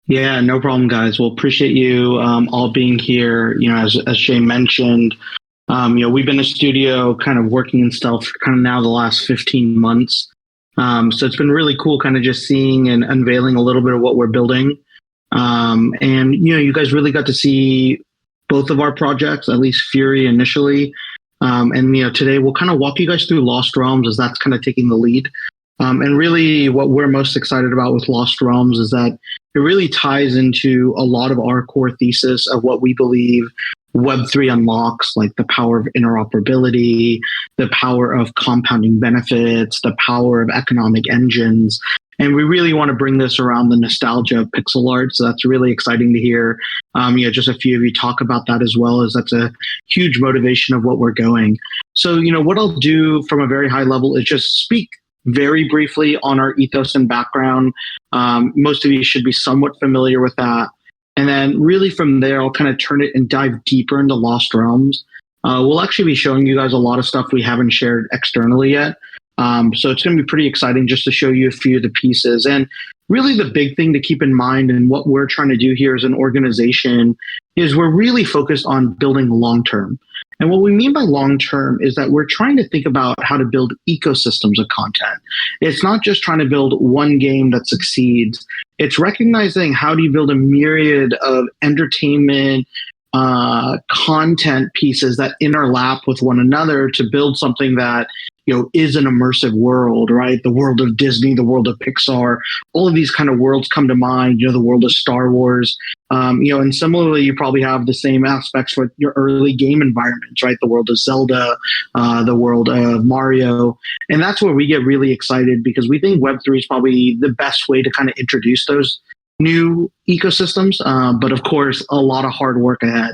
Yeah, no problem, guys. Well, appreciate you all being here. As Shay mentioned, we've been in studio kind of working in stealth for kind of now the last 15 months. So it's been really cool kind of just seeing and unveiling a little bit of what we're building. And you guys really got to see both of our projects, at least Fury initially. And today we'll kind of walk you guys through Lost Realms as that's kind of taking the lead. And really what we're most excited about with Lost Realms is that it really ties into a lot of our core thesis of what we believe Web3 unlocks, like the power of interoperability, the power of compounding benefits, the power of economic engines. And we really want to bring this around the nostalgia of pixel art. So that's really exciting to hear. Just a few of you talk about that as well, as that's a huge motivation of what we're going. So, what I'll do from a very high level is just speak very briefly on our ethos and background. Most of you should be somewhat familiar with that. And then really from there, I'll kind of turn it and dive deeper into Lost Realms. We'll actually be showing you guys a lot of stuff we haven't shared externally yet. So it's going to be pretty exciting just to show you a few of the pieces. And really the big thing to keep in mind and what we're trying to do here as an organization is we're really focused on building long-term. And what we mean by long-term is that we're trying to think about how to build ecosystems of content. It's not just trying to build one game that succeeds. It's recognizing how do you build a myriad of entertainment, content pieces that interlap with one another to build something that is an immersive world, right? The world of Disney, the world of Pixar, all of these kind of worlds come to mind, the world of Star Wars. And similarly, you probably have the same aspects for your early game environments, right? The world of Zelda, the world of Mario. And that's where we get really excited because we think Web3 is probably the best way to kind of introduce those new ecosystems. But of course, a lot of hard work ahead.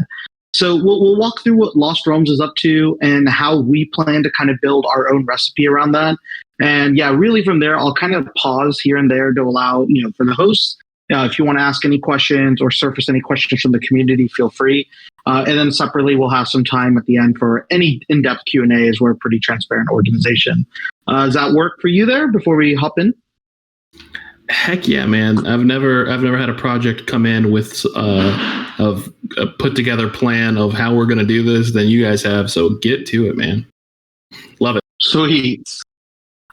So we'll walk through what Lost Realms is up to and how we plan to kind of build our own recipe around that. And yeah, really from there, I'll kind of pause here and there to allow, for the hosts, if you want to ask any questions or surface any questions from the community, feel free. And then separately, we'll have some time at the end for any in-depth Q&A as we're a pretty transparent organization. Does that work for you there before we hop in? Heck yeah, man! I've never had a project come in with of a put together plan of how we're going to do this than you guys have. So get to it, man. Love it. Sweet.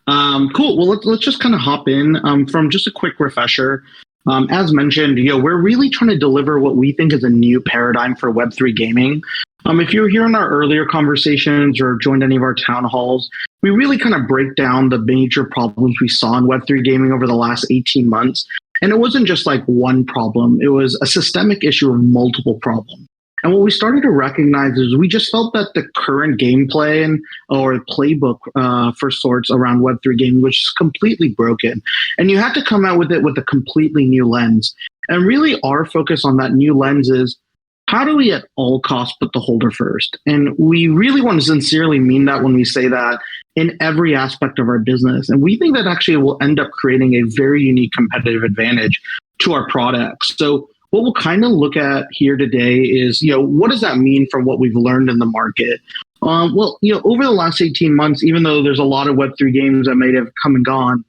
Cool. Well, let's just kind of hop in from just a quick refresher. As mentioned, we're really trying to deliver what we think is a new paradigm for Web3 gaming. If you were here in our earlier conversations or joined any of our town halls, we really kind of break down the major problems we saw in Web3 gaming over the last 18 months. And it wasn't just like one problem. It was a systemic issue of multiple problems. And what we started to recognize is we just felt that the current gameplay or playbook for sorts around Web3 gaming was just completely broken. And you had to come out with it with a completely new lens. And really our focus on that new lens is how do we at all costs put the holder first? And we really want to sincerely mean that when we say that in every aspect of our business. And we think that actually will end up creating a very unique competitive advantage to our products. So what we'll kind of look at here today is, what does that mean from what we've learned in the market? Over the last 18 months, even though there's a lot of Web3 games that may have come and gone,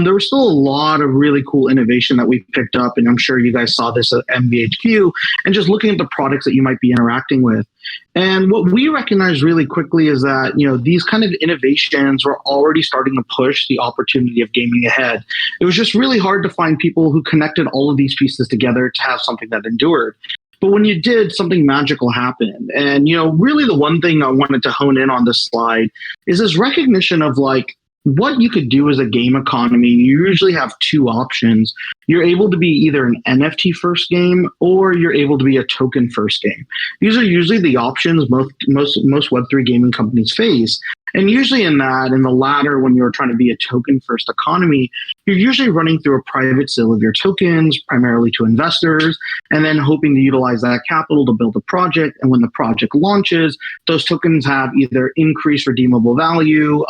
there was still a lot of really cool innovation that we picked up. And I'm sure you guys saw this at MVHQ and just looking at the products that you might be interacting with. And what we recognized really quickly is that, these kind of innovations were already starting to push the opportunity of gaming ahead. It was just really hard to find people who connected all of these pieces together to have something that endured. But when you did, something magical happened. And, really the one thing I wanted to hone in on this slide is this recognition of what you could do as a game economy. You usually have two options. You're able to be either an NFT first game or you're able to be a token first game. These are usually the options most Web3 gaming companies face. And usually in the latter, when you're trying to be a token first economy, you're usually running through a private sale of your tokens, primarily to investors, and then hoping to utilize that capital to build a project. And when the project launches, those tokens have either increased redeemable value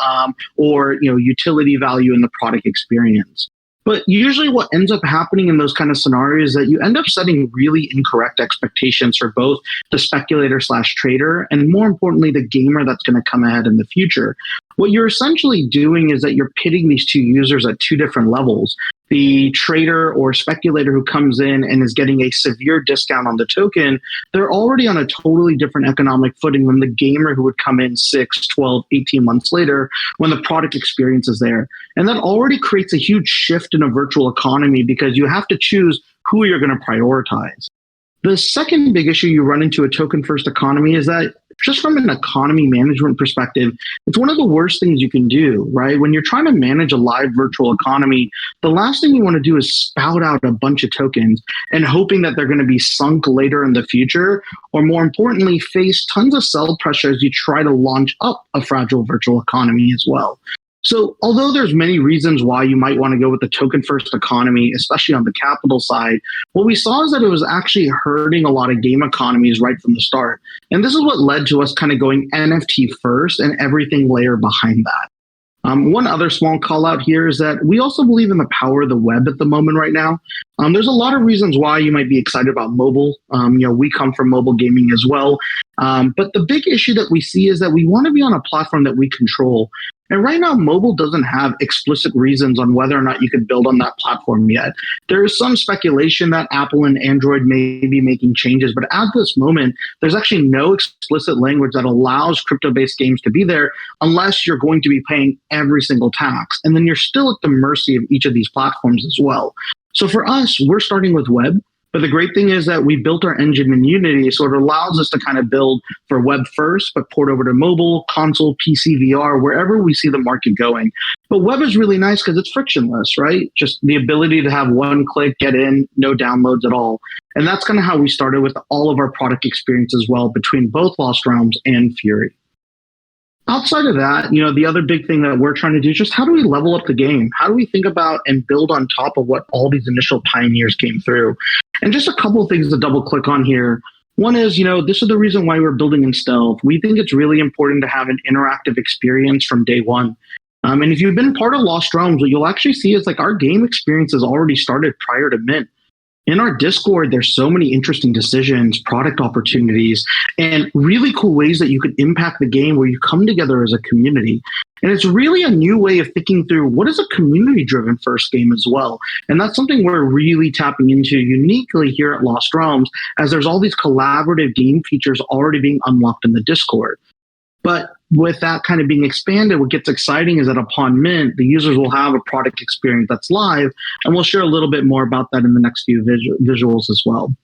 or utility value in the product experience. But usually what ends up happening in those kind of scenarios is that you end up setting really incorrect expectations for both the speculator/trader and, more importantly, the gamer that's going to come ahead in the future. What you're essentially doing is that you're pitting these two users at two different levels. the trader or speculator who comes in and is getting a severe discount on the token, they're already on a totally different economic footing than the gamer who would come in 6, 12, 18 months later when the product experience is there. And that already creates a huge shift in a virtual economy because you have to choose who you're going to prioritize. The second big issue you run into a token-first economy is that just from an economy management perspective, it's one of the worst things you can do, right? When you're trying to manage a live virtual economy, the last thing you want to do is spout out a bunch of tokens and hoping that they're going to be sunk later in the future, or more importantly, face tons of sell pressure as you try to launch up a fragile virtual economy as well. So although there's many reasons why you might want to go with the token first economy, especially on the capital side, what we saw is that it was actually hurting a lot of game economies right from the start. And this is what led to us kind of going NFT first and everything layer behind that. One other small call out here is that we also believe in the power of the web at the moment right now. There's a lot of reasons why you might be excited about mobile. We come from mobile gaming as well. But the big issue that we see is that we want to be on a platform that we control. And right now, mobile doesn't have explicit reasons on whether or not you could build on that platform yet. There is some speculation that Apple and Android may be making changes, but at this moment, there's actually no explicit language that allows crypto-based games to be there unless you're going to be paying every single tax. And then you're still at the mercy of each of these platforms as well. So for us, we're starting with web. But the great thing is that we built our engine in Unity, so it allows us to kind of build for web first, but port over to mobile, console, PC, VR, wherever we see the market going. But web is really nice because it's frictionless, right? Just the ability to have one click, get in, no downloads at all. And that's kind of how we started with all of our product experience as well between both Lost Realms and Fury. Outside of that, the other big thing that we're trying to do is just how do we level up the game? How do we think about and build on top of what all these initial pioneers came through? And just a couple of things to double click on here. One is, this is the reason why we're building in stealth. We think it's really important to have an interactive experience from day one. And if you've been part of Lost Realms, what you'll actually see is like our game experience has already started prior to mint. In our Discord, there's so many interesting decisions, product opportunities, and really cool ways that you can impact the game where you come together as a community. And it's really a new way of thinking through what is a community-driven first game as well. And that's something we're really tapping into uniquely here at Lost Realms, as there's all these collaborative game features already being unlocked in the Discord. But with that kind of being expanded, what gets exciting is that upon mint, the users will have a product experience that's live, and we'll share a little bit more about that in the next few visuals as well.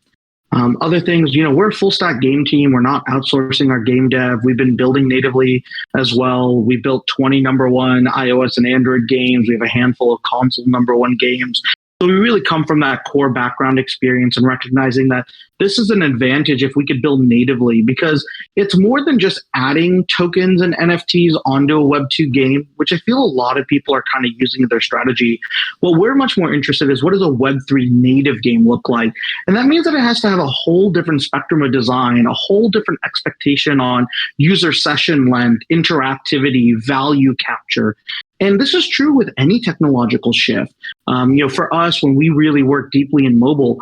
Other things, we're a full stack game team. We're not outsourcing our game dev. We've been building natively as well. We built 20 number one iOS and Android games. We have a handful of console number one games. So we really come from that core background experience and recognizing that this is an advantage if we could build natively, because it's more than just adding tokens and NFTs onto a Web2 game, which I feel a lot of people are kind of using in their strategy. What we're much more interested in is what does a Web3 native game look like? And that means that it has to have a whole different spectrum of design, a whole different expectation on user session length, interactivity, value capture. And this is true with any technological shift. For us, when we really work deeply in mobile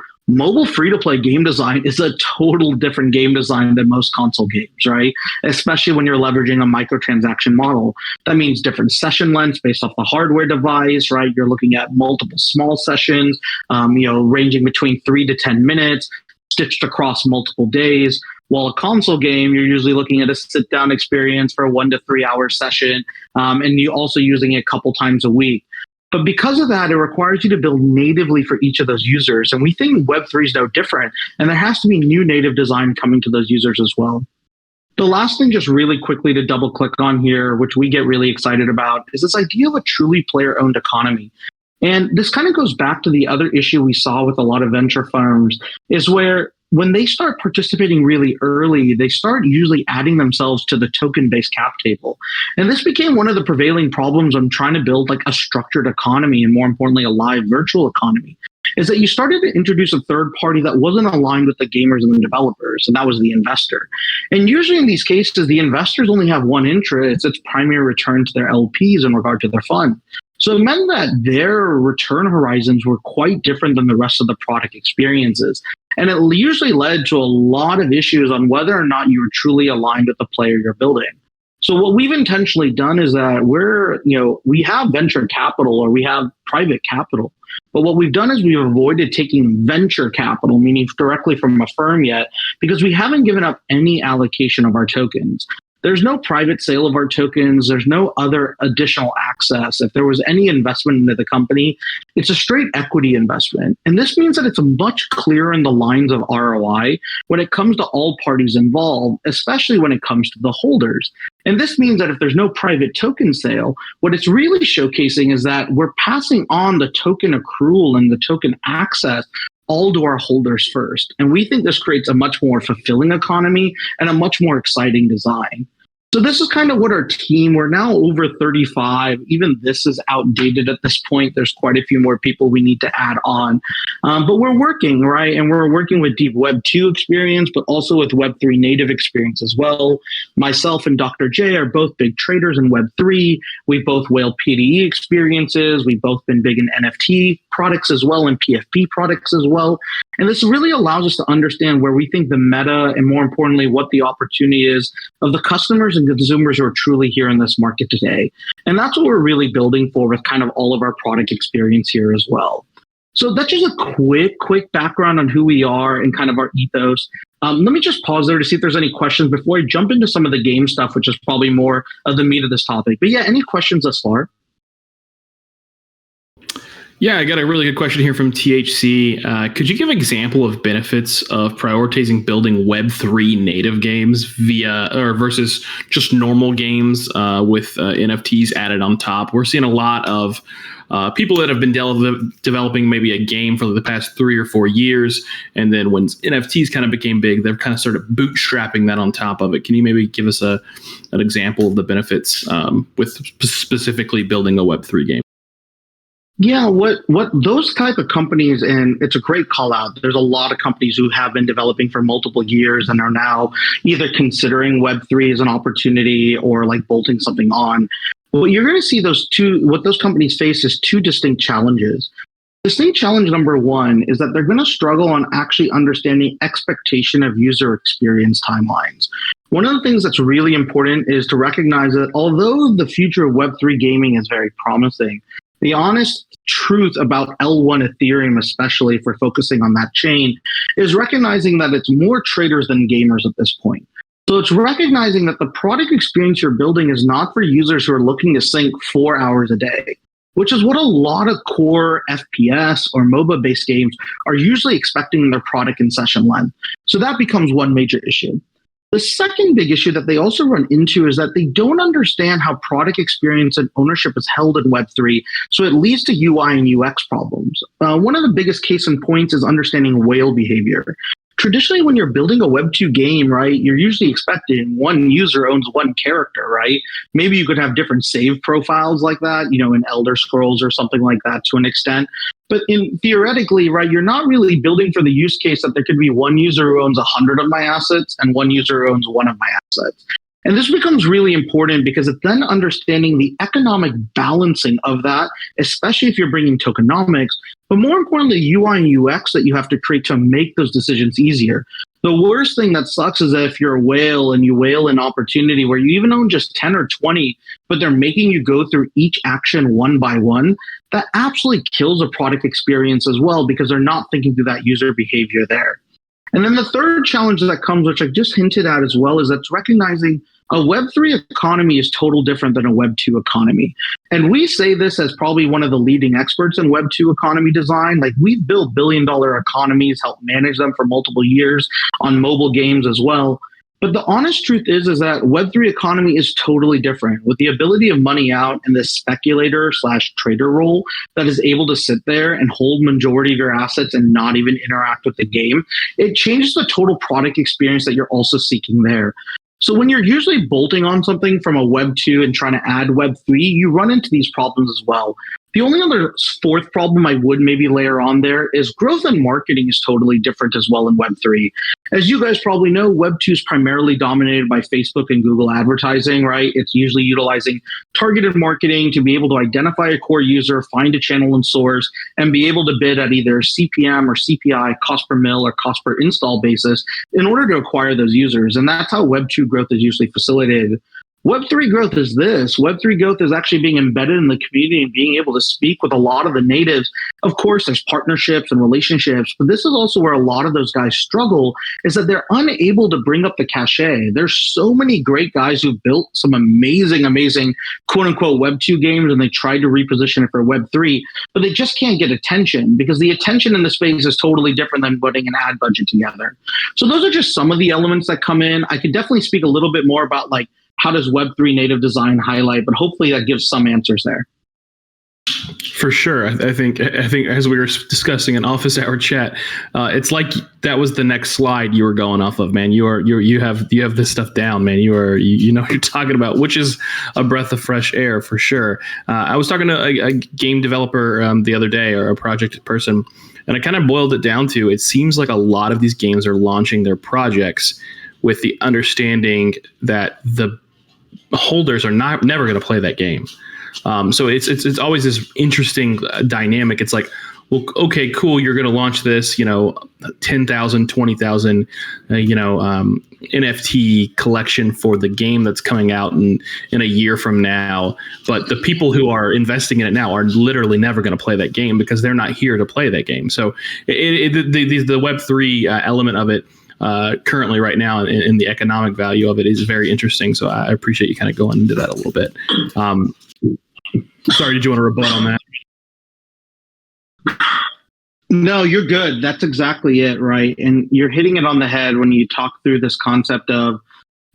free-to-play game design is a total different game design than most console games, right? Especially when you're leveraging a microtransaction model. That means different session lengths based off the hardware device, right? You're looking at multiple small sessions, ranging between 3 to 10 minutes, stitched across multiple days. While a console game, you're usually looking at a sit-down experience for a 1 to 3 hour session, and you're also using it a couple times a week. But because of that, it requires you to build natively for each of those users. And we think Web3 is no different, and there has to be new native design coming to those users as well. The last thing, just really quickly to double click on here, which we get really excited about, is this idea of a truly player-owned economy. And this kind of goes back to the other issue we saw with a lot of venture firms, is where when they start participating really early, they start usually adding themselves to the token-based cap table. And this became one of the prevailing problems on trying to build like a structured economy, and more importantly, a live virtual economy, is that you started to introduce a third party that wasn't aligned with the gamers and the developers, and that was the investor. And usually in these cases, the investors only have one interest, it's primary return to their LPs in regard to their fund. So it meant that their return horizons were quite different than the rest of the product experiences. And it usually led to a lot of issues on whether or not you were truly aligned with the player you're building. So what we've intentionally done is that we have venture capital or we have private capital. But what we've done is we've avoided taking venture capital, meaning directly from a firm yet, because we haven't given up any allocation of our tokens. There's no private sale of our tokens. There's no other additional access. If there was any investment into the company, it's a straight equity investment. And this means that it's much clearer in the lines of ROI when it comes to all parties involved, especially when it comes to the holders. And this means that if there's no private token sale, what it's really showcasing is that we're passing on the token accrual and the token access all to our holders first. And we think this creates a much more fulfilling economy and a much more exciting design. So this is kind of what our team, we're now over 35. Even this is outdated at this point. There's quite a few more people we need to add on. But we're working, right? And we're working with deep Web 2 experience, but also with Web 3 native experience as well. Myself and Dr. J are both big traders in Web 3. We both whale PDE experiences. We've both been big in NFT products as well and PFP products as well. And this really allows us to understand where we think the meta and more importantly, what the opportunity is of the customers and consumers who are truly here in this market today. And that's what we're really building for with kind of all of our product experience here as well. So that's just a quick background on who we are and kind of our ethos. Let me just pause there to see if there's any questions before I jump into some of the game stuff, which is probably more of the meat of this topic. But yeah, any questions thus far? Yeah, I got a really good question here from THC. Could you give an example of benefits of prioritizing building Web3 native games versus just normal games with NFTs added on top? We're seeing a lot of people that have been developing maybe a game for the past 3 or 4 years, and then when NFTs kind of became big, they're kind of sort of bootstrapping that on top of it. Can you maybe give us an example of the benefits with specifically building a Web3 game? Yeah, what those type of companies, and it's a great call out. There's a lot of companies who have been developing for multiple years and are now either considering Web3 as an opportunity or like bolting something on. What you're going to see what those companies face is two distinct challenges. Distinct challenge number one is that they're going to struggle on actually understanding expectation of user experience timelines. One of the things that's really important is to recognize that although the future of Web3 gaming is very promising, the honest truth about L1 Ethereum, especially if we're focusing on that chain, is recognizing that it's more traders than gamers at this point. So it's recognizing that the product experience you're building is not for users who are looking to sync 4 hours a day, which is what a lot of core FPS or MOBA-based games are usually expecting in their product and session length. So that becomes one major issue. The second big issue that they also run into is that they don't understand how product experience and ownership is held in Web3, so it leads to UI and UX problems. One of the biggest case in points is understanding whale behavior. Traditionally, when you're building a Web2 game, right, you're usually expecting one user owns one character, right? Maybe you could have different save profiles like that, in Elder Scrolls or something like that to an extent. But theoretically, right, you're not really building for the use case that there could be one user who owns 100 of my assets and one user who owns one of my assets. And this becomes really important because it's then understanding the economic balancing of that, especially if you're bringing tokenomics, but more importantly, UI and UX that you have to create to make those decisions easier. The worst thing that sucks is that if you're a whale and you whale an opportunity where you even own just 10 or 20, but they're making you go through each action one by one, that absolutely kills a product experience as well because they're not thinking through that user behavior there. And then the third challenge that comes, which I just hinted at as well, is that's recognizing a Web3 economy is total different than a Web2 economy. And we say this as probably one of the leading experts in Web2 economy design. Like, we've built billion-dollar economies, helped manage them for multiple years on mobile games as well. But the honest truth is that Web3 economy is totally different. With the ability of money out and this speculator/trader role that is able to sit there and hold majority of your assets and not even interact with the game, it changes the total product experience that you're also seeking there. So when you're usually bolting on something from a Web 2 and trying to add Web 3, you run into these problems as well. The only other fourth problem I would maybe layer on there is growth and marketing is totally different as well in Web 3. As you guys probably know, Web 2 is primarily dominated by Facebook and Google advertising, right? It's usually utilizing targeted marketing to be able to identify a core user, find a channel and source, and be able to bid at either CPM or CPI, cost per mil or cost per install basis in order to acquire those users. And that's how Web 2 growth is usually facilitated. Web3 growth is this. Web3 growth is actually being embedded in the community and being able to speak with a lot of the natives. Of course, there's partnerships and relationships, but this is also where a lot of those guys struggle, is that they're unable to bring up the cachet. There's so many great guys who built some amazing, amazing quote unquote Web2 games, and they tried to reposition it for Web3, but they just can't get attention because the attention in the space is totally different than putting an ad budget together. So those are just some of the elements that come in. I could definitely speak a little bit more about like, how does Web3 native design highlight? But hopefully that gives some answers there. For sure. I think as we were discussing in office hour chat, it's like that was the next slide you were going off of, man. You have this stuff down, man. You know what you're talking about, which is a breath of fresh air for sure. I was talking to a game developer the other day, or a project person, and I kind of boiled it down to, it seems like a lot of these games are launching their projects with the understanding that the holders are never going to play that game. So it's always this interesting dynamic. It's like, well, okay, cool. You're going to launch this, 10,000, 20,000, NFT collection for the game that's coming out in a year from now. But the people who are investing in it now are literally never going to play that game because they're not here to play that game. So the Web3 element of it, currently right now in the economic value of it is very interesting. So I appreciate you kind of going into that a little bit. Sorry, did you want to rebut on that? No, you're good. That's exactly it, right? And you're hitting it on the head when you talk through this concept of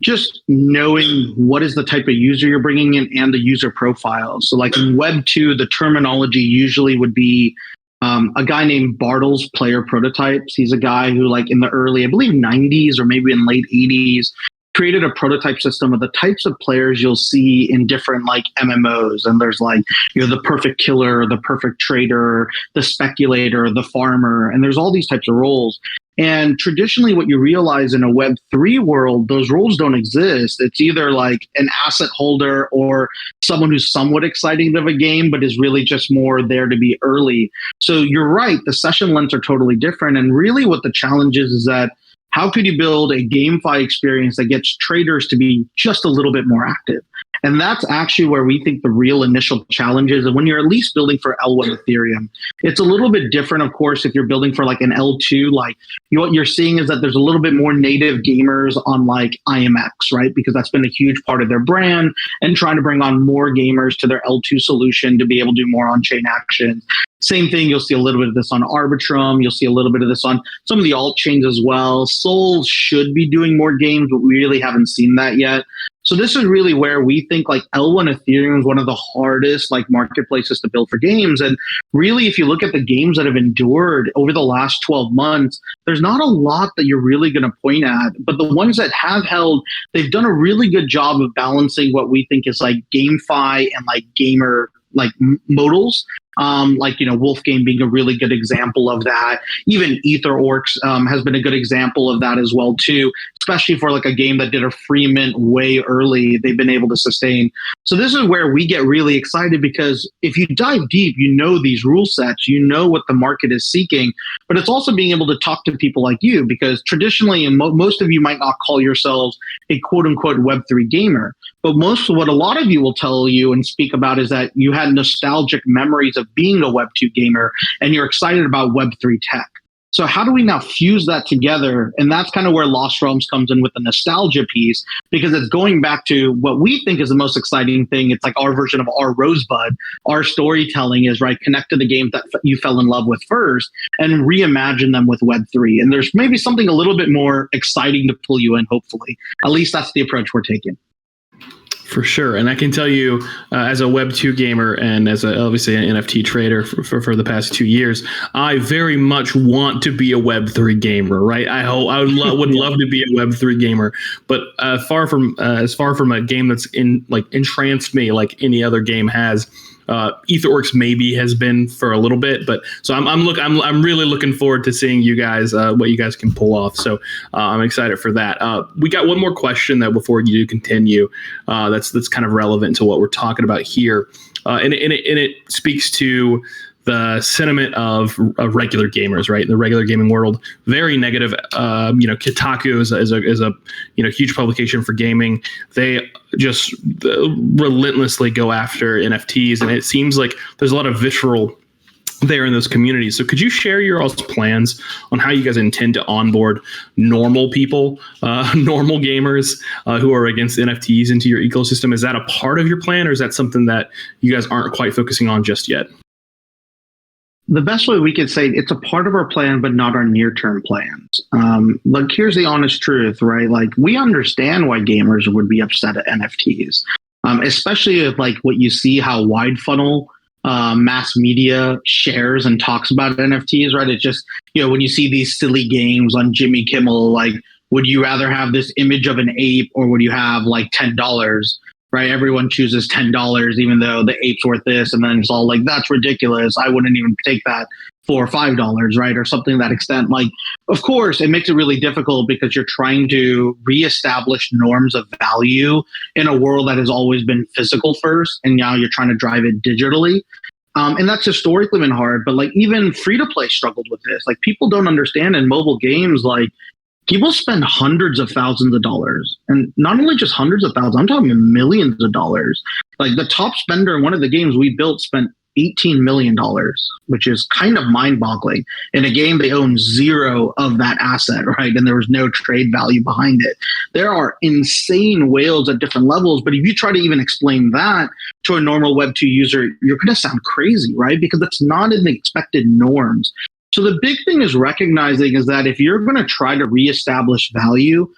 just knowing what is the type of user you're bringing in and the user profile. So like in Web 2, the terminology usually would be a guy named Bartle's Player Prototypes. He's a guy who, like in the early, I believe 90s or maybe in late 80s, created a prototype system of the types of players you'll see in different like MMOs. And there's like, the perfect killer, the perfect trader, the speculator, the farmer, and there's all these types of roles. And traditionally what you realize in a Web3 world, those roles don't exist. It's either like an asset holder or someone who's somewhat exciting of a game, but is really just more there to be early. So you're right, the session lengths are totally different. And really what the challenge is that how could you build a GameFi experience that gets traders to be just a little bit more active? And that's actually where we think the real initial challenge is. And when you're at least building for L1 Ethereum, it's a little bit different, of course, if you're building for like an L2, like what you're seeing is that there's a little bit more native gamers on like IMX, right? Because that's been a huge part of their brand and trying to bring on more gamers to their L2 solution to be able to do more on-chain actions. Same thing, you'll see a little bit of this on Arbitrum. You'll see a little bit of this on some of the alt chains as well. Sol should be doing more games, but we really haven't seen that yet. So this is really where we think like L1 Ethereum is one of the hardest like marketplaces to build for games. And really, if you look at the games that have endured over the last 12 months, there's not a lot that you're really going to point at. But the ones that have held, they've done a really good job of balancing what we think is like GameFi and like gamer like modals. Wolfgame being a really good example of that. Even EtherOrcs has been a good example of that as well too, especially for like a game that did a free mint way early. They've been able to sustain. So this is where we get really excited, because if you dive deep, you know these rule sets, you know what the market is seeking, but it's also being able to talk to people like you, because traditionally, and most of you might not call yourselves a quote unquote Web3 gamer. But most of what a lot of you will tell you and speak about is that you had nostalgic memories of being a Web2 gamer and you're excited about Web3 tech. So how do we now fuse that together? And that's kind of where Lost Realms comes in with the nostalgia piece, because it's going back to what we think is the most exciting thing. It's like our version of our Rosebud. Our storytelling is, right, connect to the games that you fell in love with first and reimagine them with Web3. And there's maybe something a little bit more exciting to pull you in, hopefully. At least that's the approach we're taking. For sure. And I can tell you, as a Web2 gamer and as obviously an NFT trader for the past 2 years, I very much want to be a Web3 gamer, right? I would love to be a Web3 gamer, but as far from a game that's entranced me like any other game has. EtherOrcs maybe has been for a little bit, but so I'm really looking forward to seeing you guys, what you guys can pull off. So I'm excited for that. We got one more question though before you continue. That's kind of relevant to what we're talking about here, and it speaks to the sentiment of regular gamers, right? The regular gaming world, very negative. Kotaku is a huge publication for gaming. They just relentlessly go after NFTs, and it seems like there's a lot of visceral there in those communities. So could you share your all's plans on how you guys intend to onboard normal people, normal gamers who are against NFTs into your ecosystem? Is that a part of your plan, or is that something that you guys aren't quite focusing on just yet? The best way we could say it's a part of our plan, but not our near-term plans. Like, here's the honest truth, right? Like, we understand why gamers would be upset at NFTs, especially if, like, what you see how wide funnel mass media shares and talks about NFTs, right? It's just, when you see these silly games on Jimmy Kimmel, like, would you rather have this image of an ape or would you have like $10? Right? Everyone chooses $10, even though the ape's worth this. And then it's all like, that's ridiculous. I wouldn't even take that for $5, right? Or something to that extent. Like, of course, it makes it really difficult because you're trying to reestablish norms of value in a world that has always been physical first. And now you're trying to drive it digitally. And that's historically been hard. But like, even free to play struggled with this. Like, people don't understand in mobile games, like, people spend hundreds of thousands of dollars, and not only just hundreds of thousands, I'm talking millions of dollars. Like, the top spender in one of the games we built spent $18 million, which is kind of mind-boggling. In a game, they own zero of that asset, right? And there was no trade value behind it. There are insane whales at different levels, but if you try to even explain that to a normal Web2 user, you're going to sound crazy, right? Because it's not in the expected norms. So the big thing is recognizing is that if you're going to try to reestablish value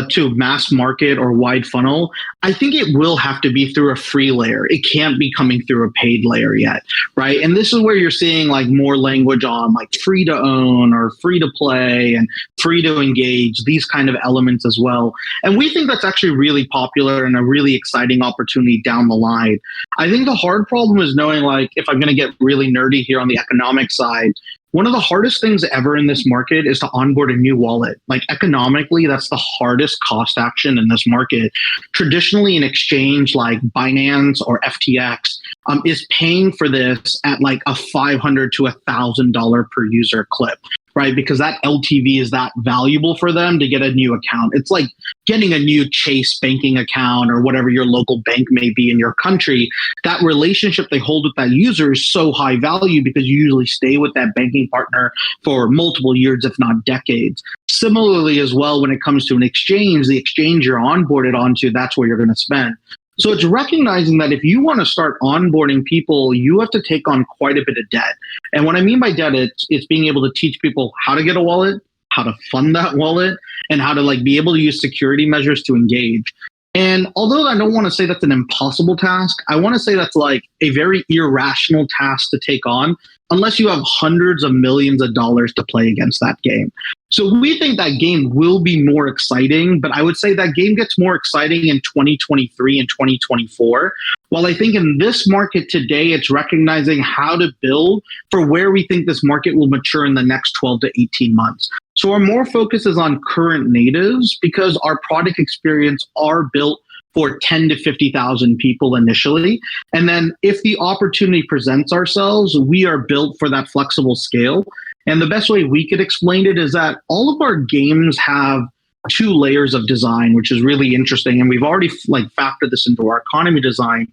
to mass market or wide funnel, I think it will have to be through a free layer. It can't be coming through a paid layer yet, right? And this is where you're seeing like more language on like free to own or free to play and free to engage, these kind of elements as well. And we think that's actually really popular and a really exciting opportunity down the line. I think the hard problem is knowing, like, if I'm going to get really nerdy here on the economic side, one of the hardest things ever in this market is to onboard a new wallet. Like, economically, that's the hardest cost action in this market. Traditionally, an exchange like Binance or FTX is paying for this at like a $500 to $1,000 per user clip, right? Because that LTV is that valuable for them to get a new account. It's like getting a new Chase banking account or whatever your local bank may be in your country. That relationship they hold with that user is so high value because you usually stay with that banking partner for multiple years, if not decades. Similarly as well, when it comes to an exchange, the exchange you're onboarded onto, that's where you're going to spend. So it's recognizing that if you want to start onboarding people, you have to take on quite a bit of debt. And what I mean by debt, it's being able to teach people how to get a wallet, how to fund that wallet, and how to like be able to use security measures to engage. And although I don't want to say that's an impossible task, I want to say that's like a very irrational task to take on unless you have hundreds of millions of dollars to play against that game. So we think that game will be more exciting, but I would say that game gets more exciting in 2023 and 2024. While I think in this market today, it's recognizing how to build for where we think this market will mature in the next 12 to 18 months. So our more focus is on current natives because our product experience are built for 10 to 50,000 people initially. And then if the opportunity presents ourselves, we are built for that flexible scale. And the best way we could explain it is that all of our games have two layers of design, which is really interesting. And we've already like factored this into our economy design.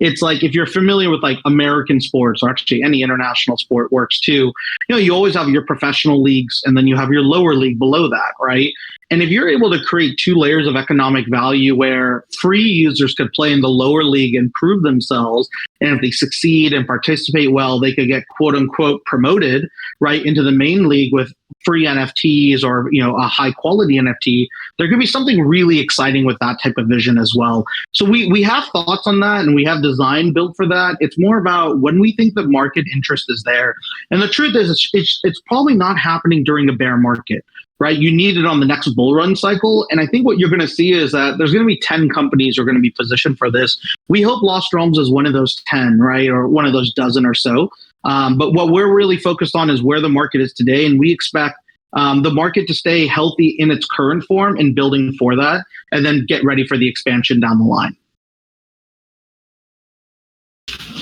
It's like, if you're familiar with like American sports, or actually any international sport works too, you always have your professional leagues and then you have your lower league below that, right? And if you're able to create two layers of economic value where free users could play in the lower league and prove themselves, and if they succeed and participate well, they could get quote unquote promoted right into the main league with free NFTs or a high quality NFT, there could be something really exciting with that type of vision as well. So we have thoughts on that and we have design built for that. It's more about when we think the market interest is there. And the truth is it's probably not happening during a bear market. Right? You need it on the next bull run cycle. And I think what you're going to see is that there's going to be 10 companies who are going to be positioned for this. We hope Lost Realms is one of those 10, right? Or one of those dozen or so. But what we're really focused on is where the market is today. And we expect the market to stay healthy in its current form and building for that, and then get ready for the expansion down the line.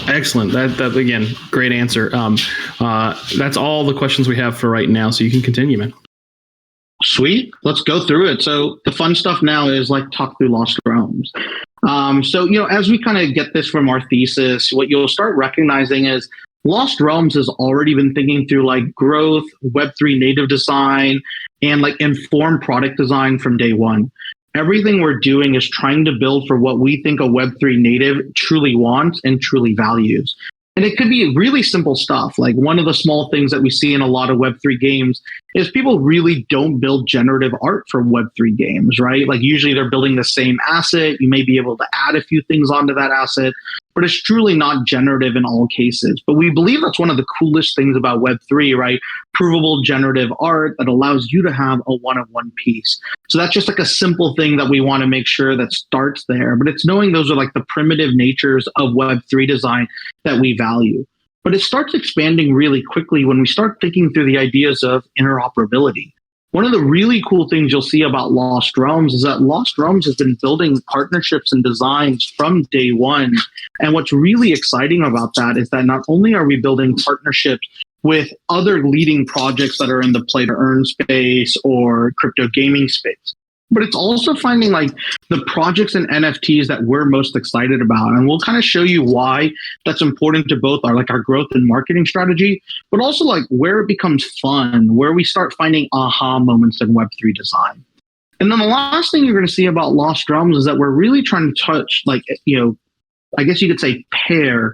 Excellent. That again, great answer. That's all the questions we have for right now. So you can continue, man. Sweet. Let's go through it. So the fun stuff now is like talk through Lost Realms. So, as we kind of get this from our thesis, what you'll start recognizing is Lost Realms has already been thinking through like growth, Web3 native design, and like informed product design from day one. Everything we're doing is trying to build for what we think a Web3 native truly wants and truly values. And it could be really simple stuff. Like one of the small things that we see in a lot of Web3 games is people really don't build generative art for Web3 games, right? Like usually they're building the same asset. You may be able to add a few things onto that asset, but it's truly not generative in all cases. But we believe that's one of the coolest things about Web3, right? Provable generative art that allows you to have a one-of-one piece. So that's just like a simple thing that we want to make sure that starts there. But it's knowing those are like the primitive natures of Web3 design that we value. But it starts expanding really quickly when we start thinking through the ideas of interoperability. One of the really cool things you'll see about Lost Realms is that Lost Realms has been building partnerships and designs from day one. And what's really exciting about that is that not only are we building partnerships with other leading projects that are in the play to earn space or crypto gaming space, but it's also finding like the projects and NFTs that we're most excited about. And we'll kind of show you why that's important to both our growth and marketing strategy, but also like where it becomes fun, where we start finding aha moments in Web3 design. And then the last thing you're going to see about Lost Realms is that we're really trying to touch I guess you could say pair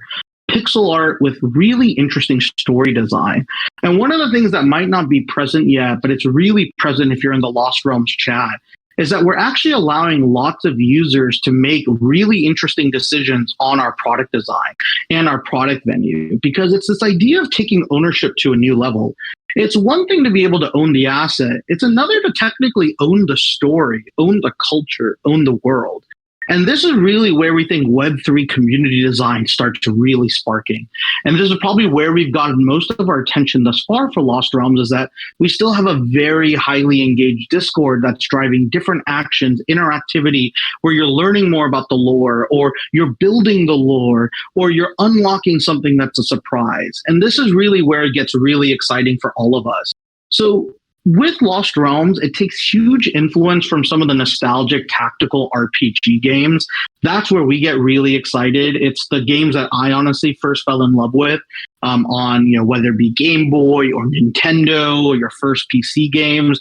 pixel art with really interesting story design. And one of the things that might not be present yet, but it's really present if you're in the Lost Realms chat, is that we're actually allowing lots of users to make really interesting decisions on our product design and our product venue, because it's this idea of taking ownership to a new level. It's one thing to be able to own the asset. It's another to technically own the story, own the culture, own the world. And this is really where we think Web3 community design starts to really sparking. And this is probably where we've gotten most of our attention thus far for Lost Realms, is that we still have a very highly engaged Discord that's driving different actions, interactivity, where you're learning more about the lore, or you're building the lore, or you're unlocking something that's a surprise. And this is really where it gets really exciting for all of us. So with Lost Realms, it takes huge influence from some of the nostalgic tactical RPG games. That's where we get really excited. It's the games that I honestly first fell in love with on, whether it be Game Boy or Nintendo or your first PC games.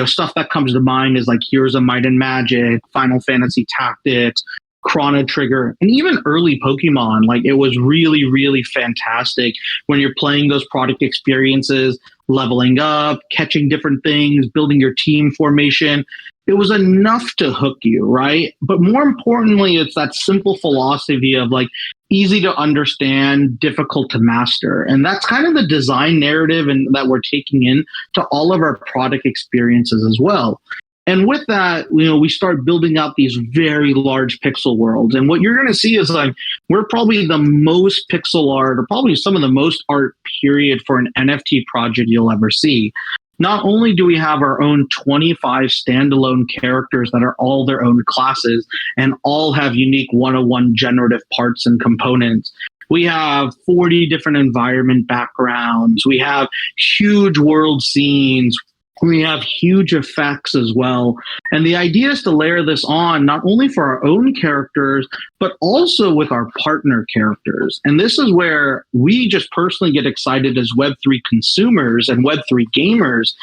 Stuff that comes to mind is like Heroes of Might and Magic, Final Fantasy Tactics, Chrono Trigger, and even early Pokemon. Like it was really, really fantastic when you're playing those product experiences, leveling up, catching different things, building your team formation. It was enough to hook you, right? But more importantly, it's that simple philosophy of like easy to understand, difficult to master. And that's kind of the design narrative and that we're taking in to all of our product experiences as well. And with that, we start building out these very large pixel worlds. And what you're going to see is like, we're probably the most pixel art, or probably some of the most art period for an NFT project you'll ever see. Not only do we have our own 25 standalone characters that are all their own classes and all have unique one-on-one generative parts and components, we have 40 different environment backgrounds. We have huge world scenes. We have huge effects as well. And the idea is to layer this on not only for our own characters, but also with our partner characters. And this is where we just personally get excited as Web3 consumers and Web3 gamers,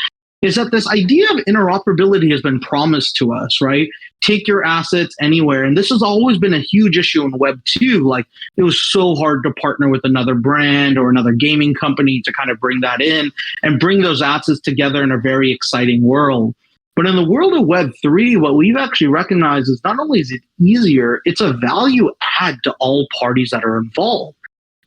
is that this idea of interoperability has been promised to us, right? Take your assets anywhere. And this has always been a huge issue in Web 2. Like it was so hard to partner with another brand or another gaming company to kind of bring that in and bring those assets together in a very exciting world. But in the world of Web 3, what we've actually recognized is not only is it easier, it's a value add to all parties that are involved.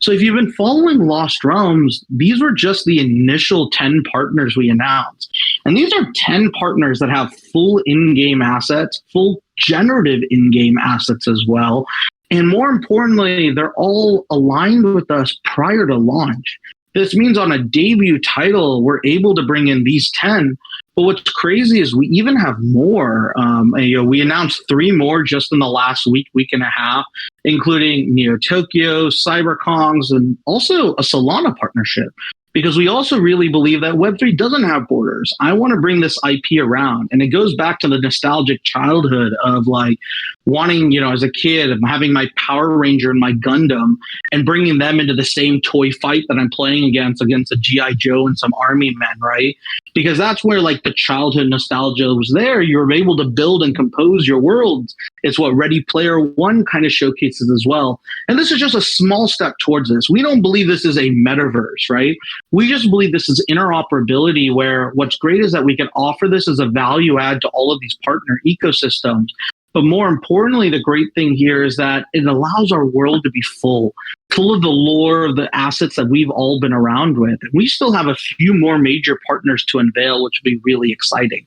So if you've been following Lost Realms, these were just the initial 10 partners we announced. And these are 10 partners that have full in-game assets, full generative in-game assets as well. And more importantly, they're all aligned with us prior to launch. This means on a debut title, we're able to bring in these 10. But what's crazy is we even have more. We announced 3 more just in the last week and a half. including Neo Tokyo, CyberKongs, and also a Solana partnership. Because we also really believe that Web3 doesn't have borders. I want to bring this IP around. And it goes back to the nostalgic childhood of like wanting, as a kid, having my Power Ranger and my Gundam and bringing them into the same toy fight that I'm playing against a G.I. Joe and some army men, right? Because that's where like the childhood nostalgia was there. You were able to build and compose your worlds. It's what Ready Player One kind of showcases as well. And this is just a small step towards this. We don't believe this is a metaverse, right? We just believe this is interoperability, where what's great is that we can offer this as a value add to all of these partner ecosystems. But more importantly, the great thing here is that it allows our world to be full of the lore of the assets that we've all been around with. And we still have a few more major partners to unveil, which will be really exciting.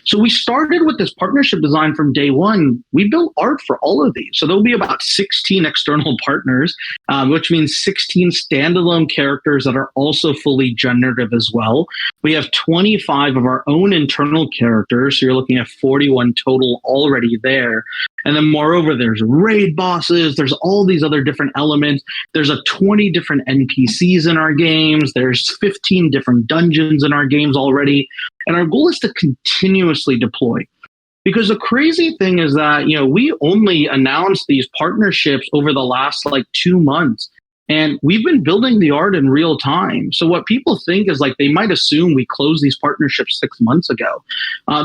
So we started with this partnership design from day one. We built art for all of these. So there'll be about 16 external partners, which means 16 standalone characters that are also fully generative as well. We have 25 of our own internal characters. So you're looking at 41 total already there. And then moreover, there's raid bosses, there's all these other different elements. There's 20 different NPCs in our games. There's 15 different dungeons in our games already. And our goal is to continuously deploy. Because the crazy thing is that, we only announced these partnerships over the last 2 months. And we've been building the art in real time. So what people think is they might assume we closed these partnerships 6 months ago.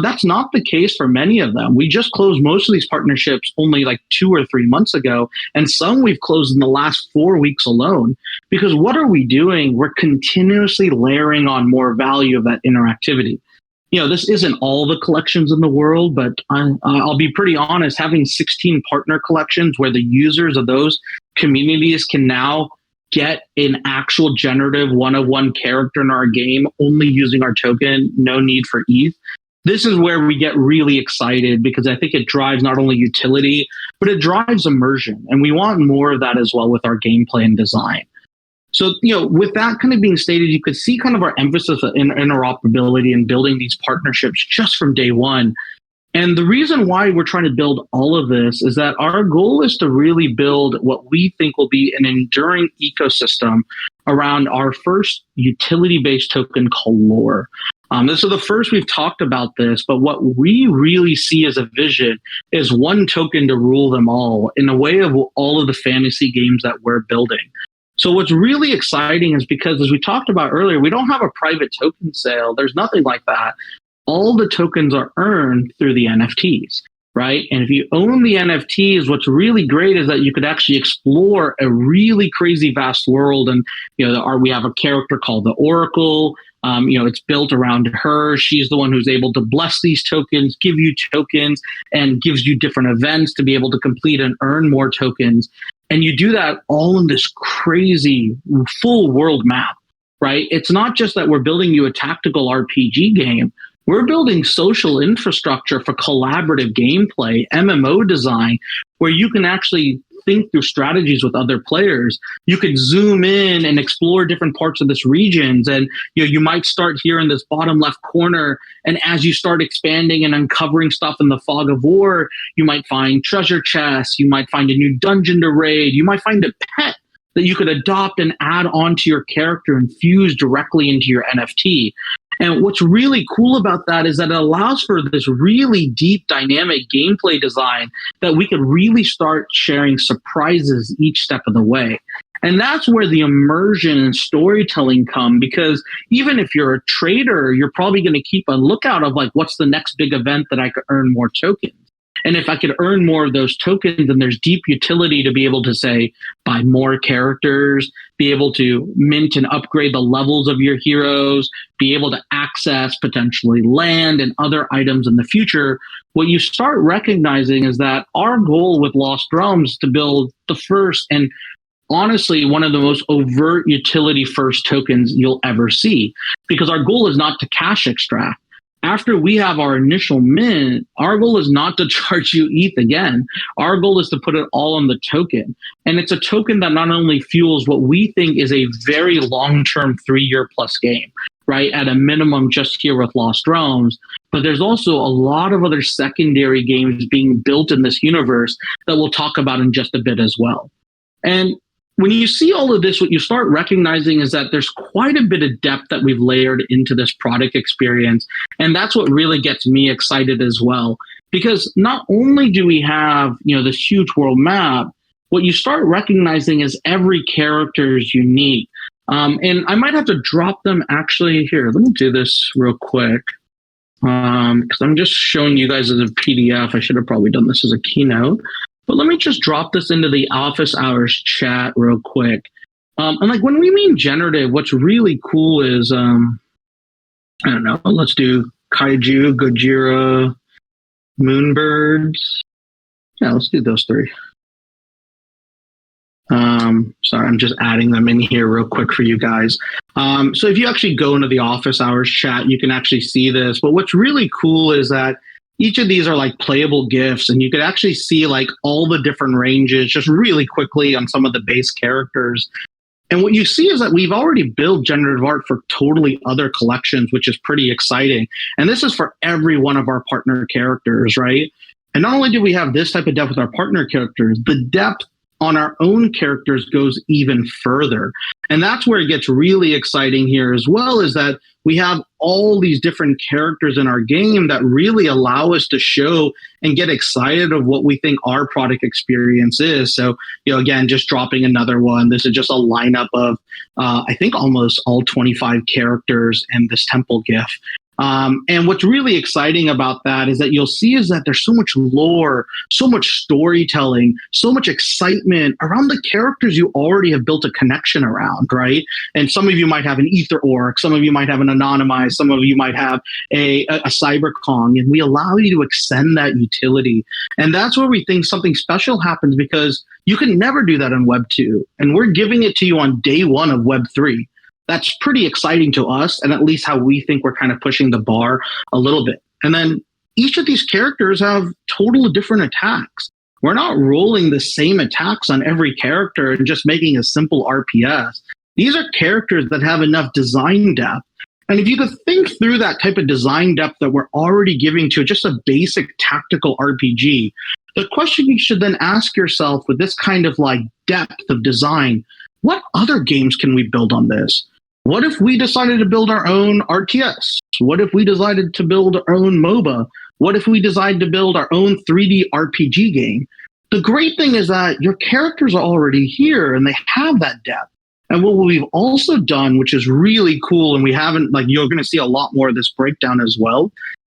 That's not the case for many of them. We just closed most of these partnerships only 2 or 3 months ago. And some we've closed in the last 4 weeks alone. Because what are we doing? We're continuously layering on more value of that interactivity. This isn't all the collections in the world, but I'll be pretty honest, having 16 partner collections where the users of those communities can now get an actual generative one-of-one character in our game only using our token, no need for ETH. This is where we get really excited because I think it drives not only utility, but it drives immersion. And we want more of that as well with our gameplay and design. So, with that kind of being stated, you could see kind of our emphasis in interoperability and building these partnerships just from day one. And the reason why we're trying to build all of this is that our goal is to really build what we think will be an enduring ecosystem around our first utility-based token called Lore. This is the first we've talked about this, but what we really see as a vision is one token to rule them all in a way of all of the fantasy games that we're building. So what's really exciting is because, as we talked about earlier, we don't have a private token sale. There's nothing like that. All the tokens are earned through the NFTs, right? And if you own the NFTs, what's really great is that you could actually explore a really crazy vast world. And, we have a character called the Oracle. It's built around her. She's the one who's able to bless these tokens, give you tokens, and gives you different events to be able to complete and earn more tokens. And you do that all in this crazy full world map, right? It's not just that we're building you a tactical RPG game. We're building social infrastructure for collaborative gameplay, MMO design, where you can actually think through strategies with other players. You could zoom in and explore different parts of this regions. And you might start here in this bottom left corner. And as you start expanding and uncovering stuff in the fog of war, you might find treasure chests. You might find a new dungeon to raid. You might find a pet that you could adopt and add onto your character and fuse directly into your NFT. And what's really cool about that is that it allows for this really deep dynamic gameplay design that we could really start sharing surprises each step of the way. And that's where the immersion and storytelling come, because even if you're a trader, you're probably going to keep a lookout of what's the next big event that I could earn more tokens. And if I could earn more of those tokens, then there's deep utility to be able to say, buy more characters, be able to mint and upgrade the levels of your heroes, be able to access potentially land and other items in the future. What you start recognizing is that our goal with Lost Realms is to build the first and honestly one of the most overt utility first tokens you'll ever see, because our goal is not to cash extract. after we have our initial mint, our goal is not to charge you ETH again. Our goal is to put it all on the token. And it's a token that not only fuels what we think is a very long-term 3-year plus game, right? At a minimum, just here with Lost Realms. But there's also a lot of other secondary games being built in this universe that we'll talk about in just a bit as well. And when you see all of this, what you start recognizing is that there's quite a bit of depth that we've layered into this product experience. And that's what really gets me excited as well. Because not only do we have, this huge world map, what you start recognizing is every character is unique. And I might have to drop them actually here. Let me do this real quick. Because I'm just showing you guys as a PDF. I should have probably done this as a keynote. But let me just drop this into the office hours chat real quick. And like when we mean generative, what's really cool is, I don't know, let's do Kaiju, Gojira, Moonbirds. Yeah, let's do those 3. Sorry, I'm just adding them in here real quick for you guys. So if you actually go into the office hours chat, you can actually see this. But what's really cool is that each of these are like playable GIFs, and you could actually see like all the different ranges just really quickly on some of the base characters. And what you see is that we've already built generative art for totally other collections, which is pretty exciting. And this is for every one of our partner characters, right? And not only do we have this type of depth with our partner characters, the depth on our own characters goes even further. And that's where it gets really exciting here as well, is that we have all these different characters in our game that really allow us to show and get excited of what we think our product experience is. So, again, just dropping another one. This is just a lineup of, I think, almost all 25 characters in this temple GIF. And what's really exciting about that is that you'll see is that there's so much lore, so much storytelling, so much excitement around the characters you already have built a connection around, right? And some of you might have an Ether Orc, some of you might have an Anonymized, some of you might have a Cyber Kong, and we allow you to extend that utility. And that's where we think something special happens, because you can never do that on Web 2. And we're giving it to you on day 1 of Web 3. That's pretty exciting to us, and at least how we think we're kind of pushing the bar a little bit. And then each of these characters have totally different attacks. We're not rolling the same attacks on every character and just making a simple RPS. These are characters that have enough design depth. And if you could think through that type of design depth that we're already giving to just a basic tactical RPG, the question you should then ask yourself with this kind of like depth of design, what other games can we build on this? What if we decided to build our own RTS? What if we decided to build our own MOBA? What if we decided to build our own 3D RPG game? The great thing is that your characters are already here and they have that depth. And what we've also done, which is really cool, and we haven't, like, you're going to see a lot more of this breakdown as well,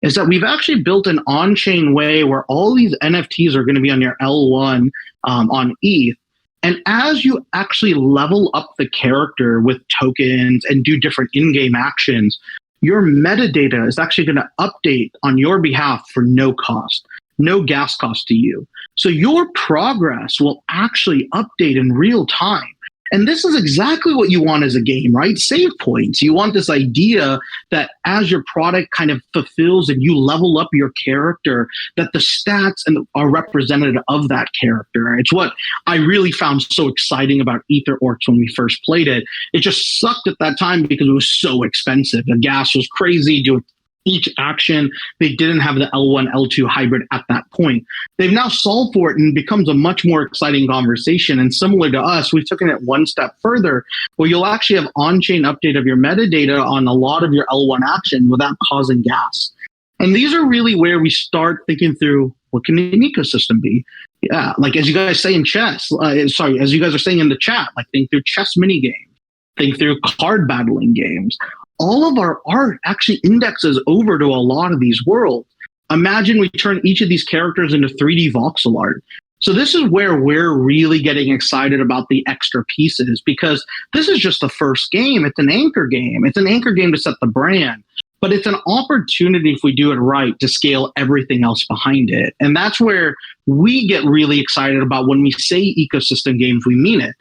is that we've actually built an on-chain way where all these NFTs are going to be on your L1 on ETH. And as you actually level up the character with tokens and do different in-game actions, your metadata is actually going to update on your behalf for no cost, no gas cost to you. So your progress will actually update in real time. And this is exactly what you want as a game, right? Save points. You want this idea that as your product kind of fulfills and you level up your character, that the stats are representative of that character. It's what I really found so exciting about Ether Orcs when we first played it. It just sucked at that time because it was so expensive. The gas was crazy. Doing each action, they didn't have the L1, L2 hybrid at that point. They've now solved for it and it becomes a much more exciting conversation. And similar to us, we've taken it one step further, where you'll actually have on-chain update of your metadata on a lot of your L1 action without causing gas. And these are really where we start thinking through, what can an ecosystem be? Yeah, like as you guys say in chess, as you guys are saying in the chat, like think through chess mini games, think through card battling games. All of our art actually indexes over to a lot of these worlds. Imagine we turn each of these characters into 3D voxel art. So this is where we're really getting excited about the extra pieces, because this is just the first game. It's an anchor game. It's an anchor game to set the brand, but it's an opportunity, if we do it right, to scale everything else behind it. And that's where we get really excited about when we say ecosystem games, we mean it.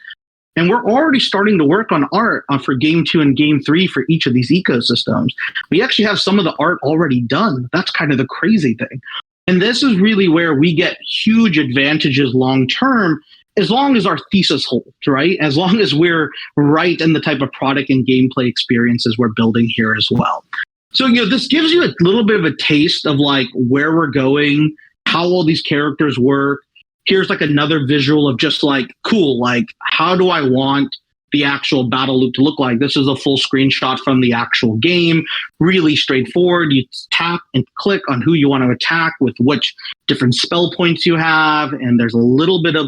And we're already starting to work on art for game 2 and game 3 for each of these ecosystems. We actually have some of the art already done. That's kind of the crazy thing. And this is really where we get huge advantages long term, as long as our thesis holds, right? As long as we're right in the type of product and gameplay experiences we're building here as well. So, this gives you a little bit of a taste of like where we're going, how all these characters work. Here's like another visual of just like, cool, like how do I want the actual battle loop to look like? This is a full screenshot from the actual game. Really straightforward. You tap and click on who you want to attack with which different spell points you have. And there's a little bit of,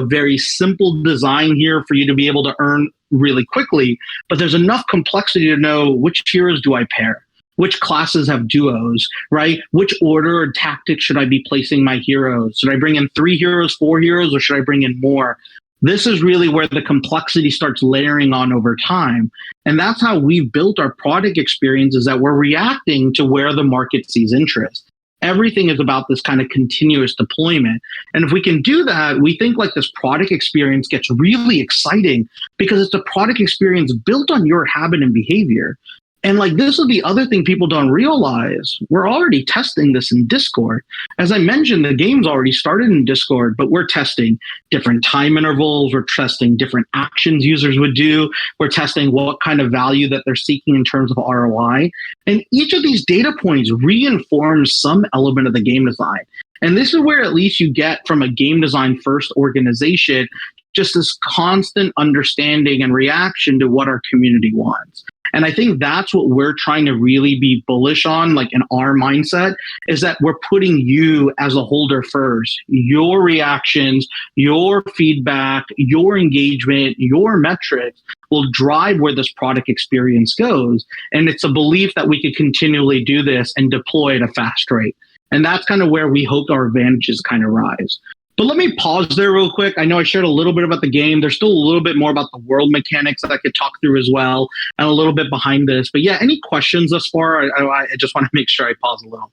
very simple design here for you to be able to earn really quickly. But there's enough complexity to know which heroes do I pair? Which classes have duos, right? Which order or tactics should I be placing my heroes? Should I bring in 3 heroes, 4 heroes, or should I bring in more? This is really where the complexity starts layering on over time. And that's how we've built our product experience, is that we're reacting to where the market sees interest. Everything is about this kind of continuous deployment. And if we can do that, we think like this product experience gets really exciting because it's a product experience built on your habit and behavior. And like, this is the other thing people don't realize. We're already testing this in Discord. As I mentioned, the game's already started in Discord, but we're testing different time intervals. We're testing different actions users would do. We're testing what kind of value that they're seeking in terms of ROI. And each of these data points reinforms some element of the game design. And this is where at least you get from a game design first organization, just this constant understanding and reaction to what our community wants. And I think that's what we're trying to really be bullish on, like in our mindset, is that we're putting you as a holder first. Your reactions, your feedback, your engagement, your metrics will drive where this product experience goes. And it's a belief that we could continually do this and deploy at a fast rate. And that's kind of where we hope our advantages kind of rise. But let me pause there real quick. I know I shared a little bit about the game. There's still a little bit more about the world mechanics that I could talk through as well, and a little bit behind this. But yeah, any questions thus far? I just want to make sure I pause a little.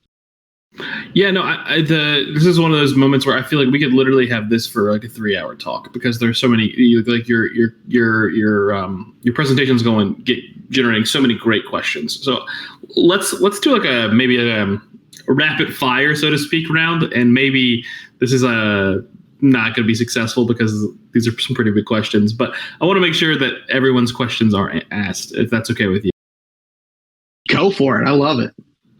Yeah, no, this is one of those moments where I feel like we could literally have this for like a 3-hour talk, because there's so many, like your presentation's generating so many great questions. So let's do like maybe a rapid fire, so to speak, round, and maybe this is not going to be successful because these are some pretty big questions, but I want to make sure that everyone's questions are asked, if that's okay with you. Go for it. I love it.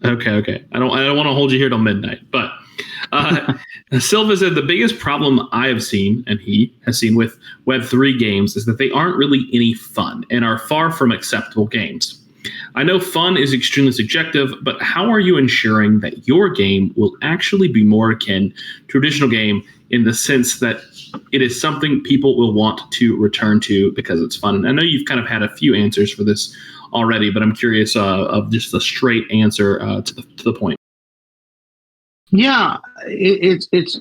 Okay. I don't want to hold you here till midnight, but Silva said the biggest problem I have seen, and he has seen with Web3 games, is that they aren't really any fun and are far from acceptable games. I know fun is extremely subjective, but how are you ensuring that your game will actually be more akin to a traditional game in the sense that it is something people will want to return to because it's fun? And I know you've kind of had a few answers for this already, but I'm curious of just a straight answer to the point. Yeah, it's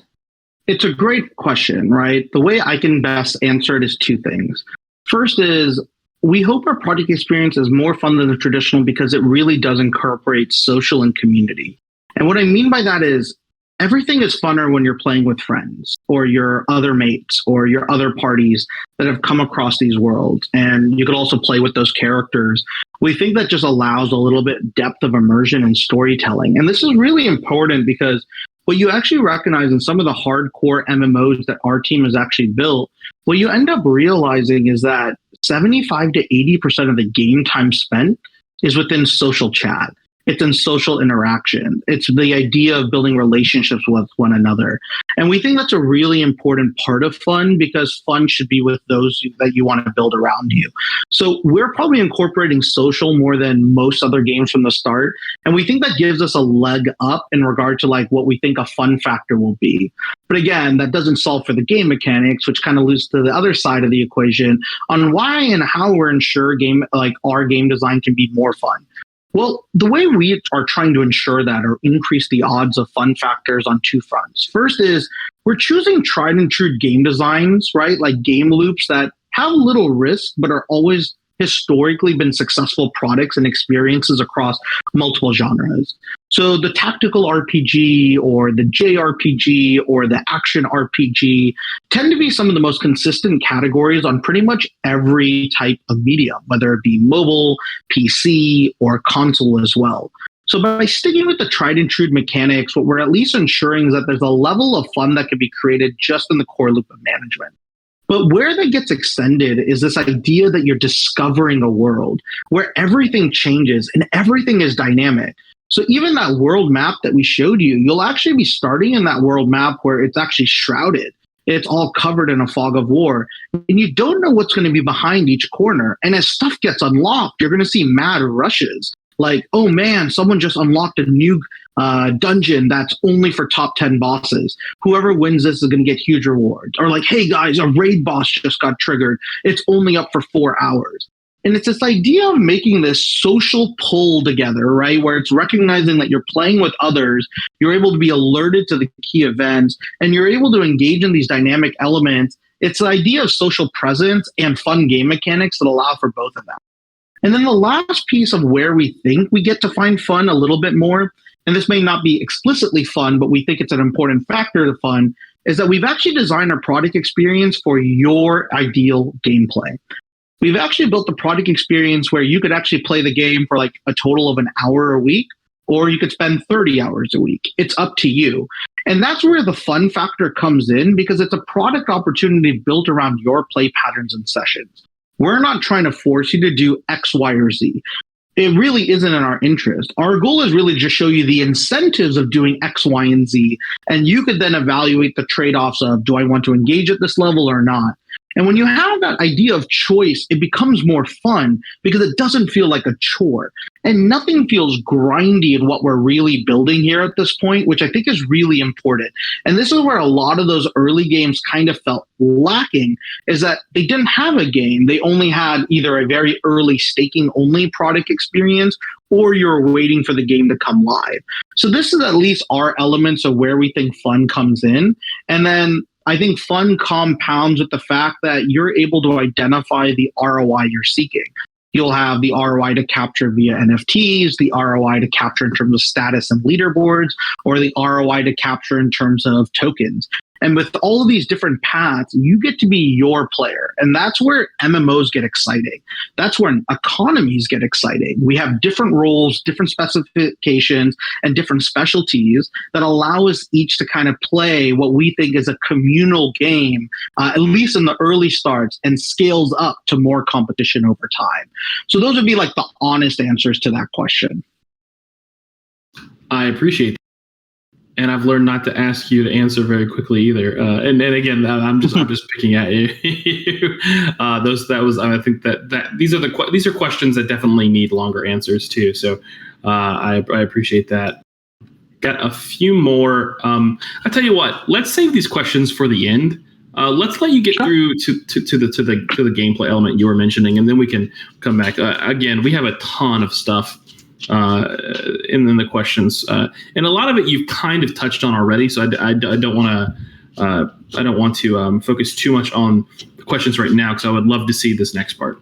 a great question, right? The way I can best answer it is 2 things. First is, we hope our product experience is more fun than the traditional because it really does incorporate social and community. And what I mean by that is, everything is funner when you're playing with friends or your other mates or your other parties that have come across these worlds. And you could also play with those characters. We think that just allows a little bit depth of immersion and storytelling. And this is really important because what you actually recognize in some of the hardcore MMOs that our team has actually built, what you end up realizing is that 75 to 80% of the game time spent is within social chat. It's in social interaction. It's the idea of building relationships with one another. And we think that's a really important part of fun, because fun should be with those that you want to build around you. So we're probably incorporating social more than most other games from the start. And we think that gives us a leg up in regard to like what we think a fun factor will be. But again, that doesn't solve for the game mechanics, which kind of leads to the other side of the equation on why and how we're ensure our game design can be more fun. Well, the way we are trying to ensure that or increase the odds of fun factors on 2 fronts. First is we're choosing tried and true game designs, right? Like game loops that have little risk, but are always historically been successful products and experiences across multiple genres. So the tactical RPG or the JRPG or the action RPG tend to be some of the most consistent categories on pretty much every type of media, whether it be mobile, PC, or console as well. So by sticking with the tried and true mechanics, what we're at least ensuring is that there's a level of fun that can be created just in the core loop of management. But where that gets extended is this idea that you're discovering a world where everything changes and everything is dynamic. So even that world map that we showed you, you'll actually be starting in that world map where it's actually shrouded. It's all covered in a fog of war. And you don't know what's going to be behind each corner. And as stuff gets unlocked, you're going to see mad rushes. Like, oh man, someone just unlocked a new dungeon that's only for top 10 bosses. Whoever wins this is going to get huge rewards. Or like, hey guys, a raid boss just got triggered. It's only up for 4 hours. And it's this idea of making this social pull together, right? Where it's recognizing that you're playing with others, you're able to be alerted to the key events, and you're able to engage in these dynamic elements. It's the idea of social presence and fun game mechanics that allow for both of them. And then the last piece of where we think we get to find fun a little bit more, and this may not be explicitly fun, but we think it's an important factor to fun, is that we've actually designed our product experience for your ideal gameplay. We've actually built the product experience where you could actually play the game for like a total of an hour a week, or you could spend 30 hours a week. It's up to you. And that's where the fun factor comes in, because it's a product opportunity built around your play patterns and sessions. We're not trying to force you to do X, Y, or Z. It really isn't in our interest. Our goal is really just show you the incentives of doing X, Y, and Z. And you could then evaluate the trade-offs of, do I want to engage at this level or not? And when you have that idea of choice, it becomes more fun because it doesn't feel like a chore. And nothing feels grindy in what we're really building here at this point, which I think is really important. And this is where a lot of those early games kind of felt lacking, is that they didn't have a game. They only had either a very early staking only product experience, or you're waiting for the game to come live. So this is at least our elements of where we think fun comes in. And then I think fun compounds with the fact that you're able to identify the ROI you're seeking. You'll have the ROI to capture via NFTs, the ROI to capture in terms of status and leaderboards, or the ROI to capture in terms of tokens. And with all of these different paths, you get to be your player. And that's where MMOs get exciting. That's where economies get exciting. We have different roles, different specifications, and different specialties that allow us each to kind of play what we think is a communal game, at least in the early starts, and scales up to more competition over time. So those would be like the honest answers to that question. I appreciate that. And I've learned not to ask you to answer very quickly either. And again, I'm just picking at you. I think that these are questions that definitely need longer answers too. So I appreciate that. Got a few more. I tell you what, let's save these questions for the end. Let's let you get through to the gameplay element you were mentioning, and then we can come back. Again, we have a ton of stuff in the questions, and a lot of it you've kind of touched on already. So I don't want to focus too much on the questions right now, because I would love to see this next part.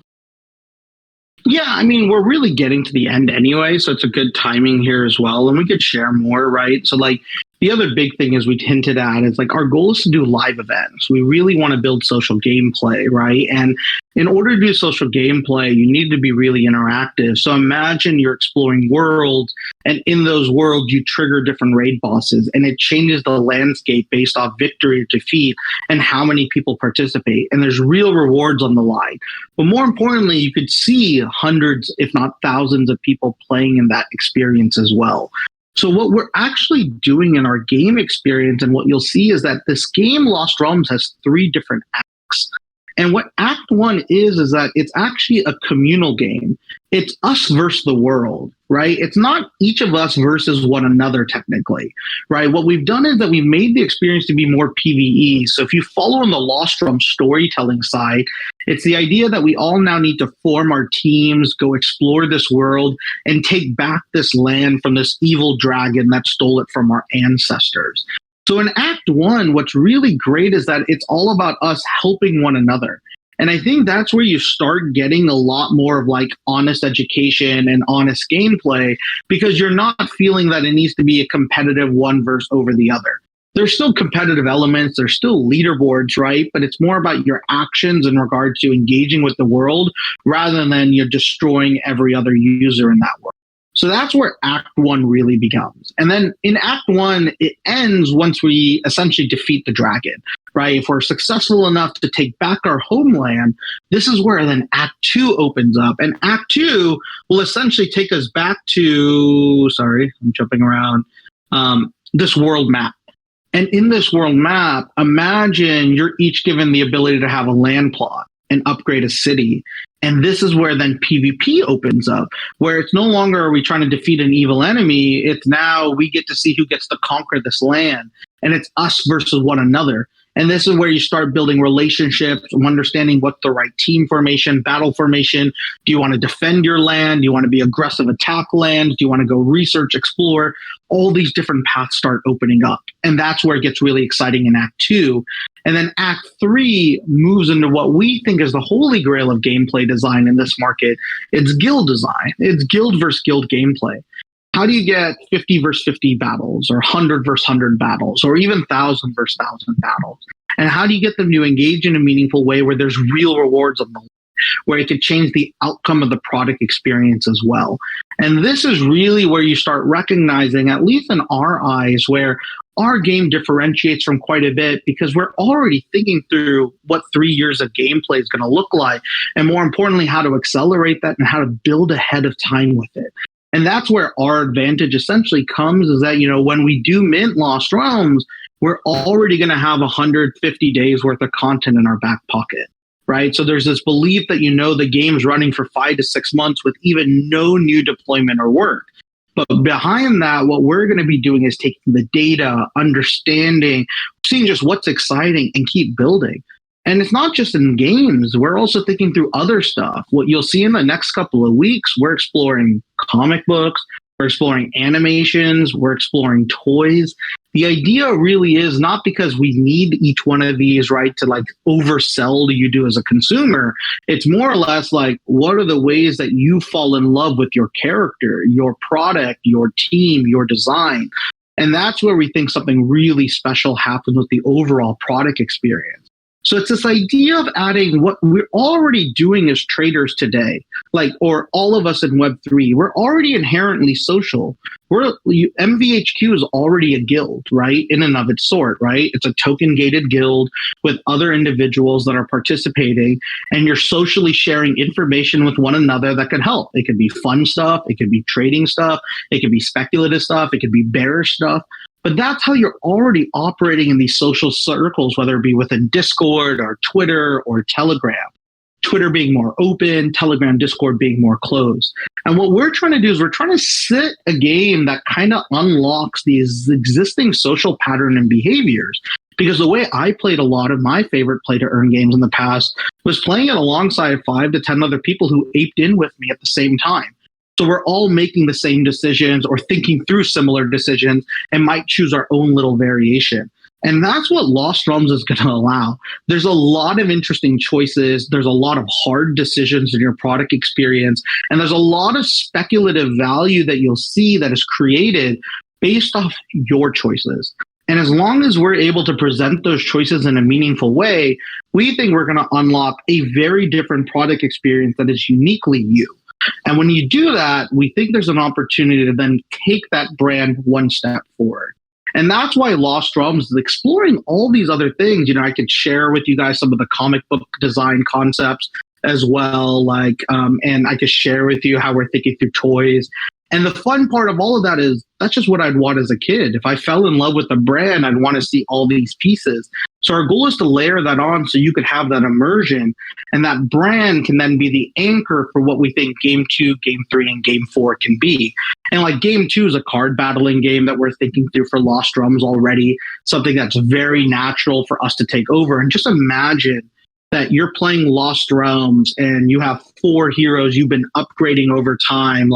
Yeah, I mean, we're really getting to the end anyway, so it's a good timing here as well, and we could share more, right? So like the other big thing is we hinted at is like our goal is to do live events. We really want to build social gameplay, right? And in order to do social gameplay, you need to be really interactive. So imagine you're exploring worlds, and in those worlds, you trigger different raid bosses, and it changes the landscape based off victory or defeat and how many people participate. And there's real rewards on the line. But more importantly, you could see hundreds, if not thousands of people playing in that experience as well. So what we're actually doing in our game experience, and what you'll see, is that this game, Lost Realms, has 3 different acts. And what Act 1 is that it's actually a communal game. It's us versus the world, right? It's not each of us versus one another, technically, right? What we've done is that we've made the experience to be more PvE. So if you follow on the Lost Realms storytelling side, it's the idea that we all now need to form our teams, go explore this world, and take back this land from this evil dragon that stole it from our ancestors. So in Act 1, what's really great is that it's all about us helping one another. And I think that's where you start getting a lot more of like honest education and honest gameplay, because you're not feeling that it needs to be a competitive one versus over the other. There's still competitive elements, there's still leaderboards, right? But it's more about your actions in regard to engaging with the world rather than you're destroying every other user in that world. So that's where Act 1 really becomes. And then in Act 1, it ends once we essentially defeat the dragon, right? If we're successful enough to take back our homeland, this is where then Act 2 opens up. And Act 2 will essentially take us back to, sorry, I'm jumping around, this world map. And in this world map, imagine you're each given the ability to have a land plot and upgrade a city. And this is where then PvP opens up, where it's no longer are we trying to defeat an evil enemy. It's now we get to see who gets to conquer this land. And it's us versus one another. And this is where you start building relationships, understanding what's the right team formation, battle formation. Do you want to defend your land? Do you want to be aggressive attack land? Do you want to go research, explore? All these different paths start opening up. And that's where it gets really exciting in Act 2. And then Act 3 moves into what we think is the holy grail of gameplay design in this market. It's guild design. It's guild versus guild gameplay. How do you get 50 versus 50 battles, or 100 versus 100 battles, or even 1,000 versus 1,000 battles? And how do you get them to engage in a meaningful way where there's real rewards on the line, where it could change the outcome of the product experience as well? And this is really where you start recognizing, at least in our eyes, where our game differentiates from quite a bit, because we're already thinking through what 3 years of gameplay is going to look like, and more importantly, how to accelerate that and how to build ahead of time with it. And that's where our advantage essentially comes, is that, when we do mint Lost Realms, we're already going to have 150 days worth of content in our back pocket, right? So there's this belief that, the game's running for 5 to 6 months with even no new deployment or work. But behind that, what we're going to be doing is taking the data, understanding, seeing just what's exciting, and keep building. And it's not just in games. We're also thinking through other stuff. What you'll see in the next couple of weeks, we're exploring comic books, we're exploring animations, we're exploring toys. The idea really is not because we need each one of these, right, to like oversell to you do as a consumer. It's more or less like, what are the ways that you fall in love with your character, your product, your team, your design? And that's where we think something really special happens with the overall product experience. So it's this idea of adding what we're already doing as traders today, or all of us in Web3, we're already inherently social. MVHQ is already a guild, right? In and of its sort, right? It's a token gated guild with other individuals that are participating, and you're socially sharing information with one another that can help. It could be fun stuff. It could be trading stuff. It could be speculative stuff. It could be bearish stuff. But that's how you're already operating in these social circles, whether it be within Discord or Twitter or Telegram. Twitter being more open, Telegram, Discord being more closed. And what we're trying to do is we're trying to sit a game that kind of unlocks these existing social pattern and behaviors. Because the way I played a lot of my favorite play-to-earn games in the past was playing it alongside 5 to 10 other people who aped in with me at the same time. So we're all making the same decisions or thinking through similar decisions and might choose our own little variation. And that's what Lost Realms is going to allow. There's a lot of interesting choices. There's a lot of hard decisions in your product experience. And there's a lot of speculative value that you'll see that is created based off your choices. And as long as we're able to present those choices in a meaningful way, we think we're going to unlock a very different product experience that is uniquely you. And when you do that, we think there's an opportunity to then take that brand one step forward. And that's why Lost Realms is exploring all these other things. I could share with you guys some of the comic book design concepts as well, and I could share with you how we're thinking through toys. And the fun part of all of that is that's just what I'd want as a kid. If I fell in love with the brand, I'd want to see all these pieces. So our goal is to layer that on so you could have that immersion, and that brand can then be the anchor for what we think Game 2, Game 3, and Game 4 can be. And Game 2 is a card battling game that we're thinking through for Lost Realms already, something that's very natural for us to take over. And just imagine that you're playing Lost Realms and you have 4 heroes you've been upgrading over time.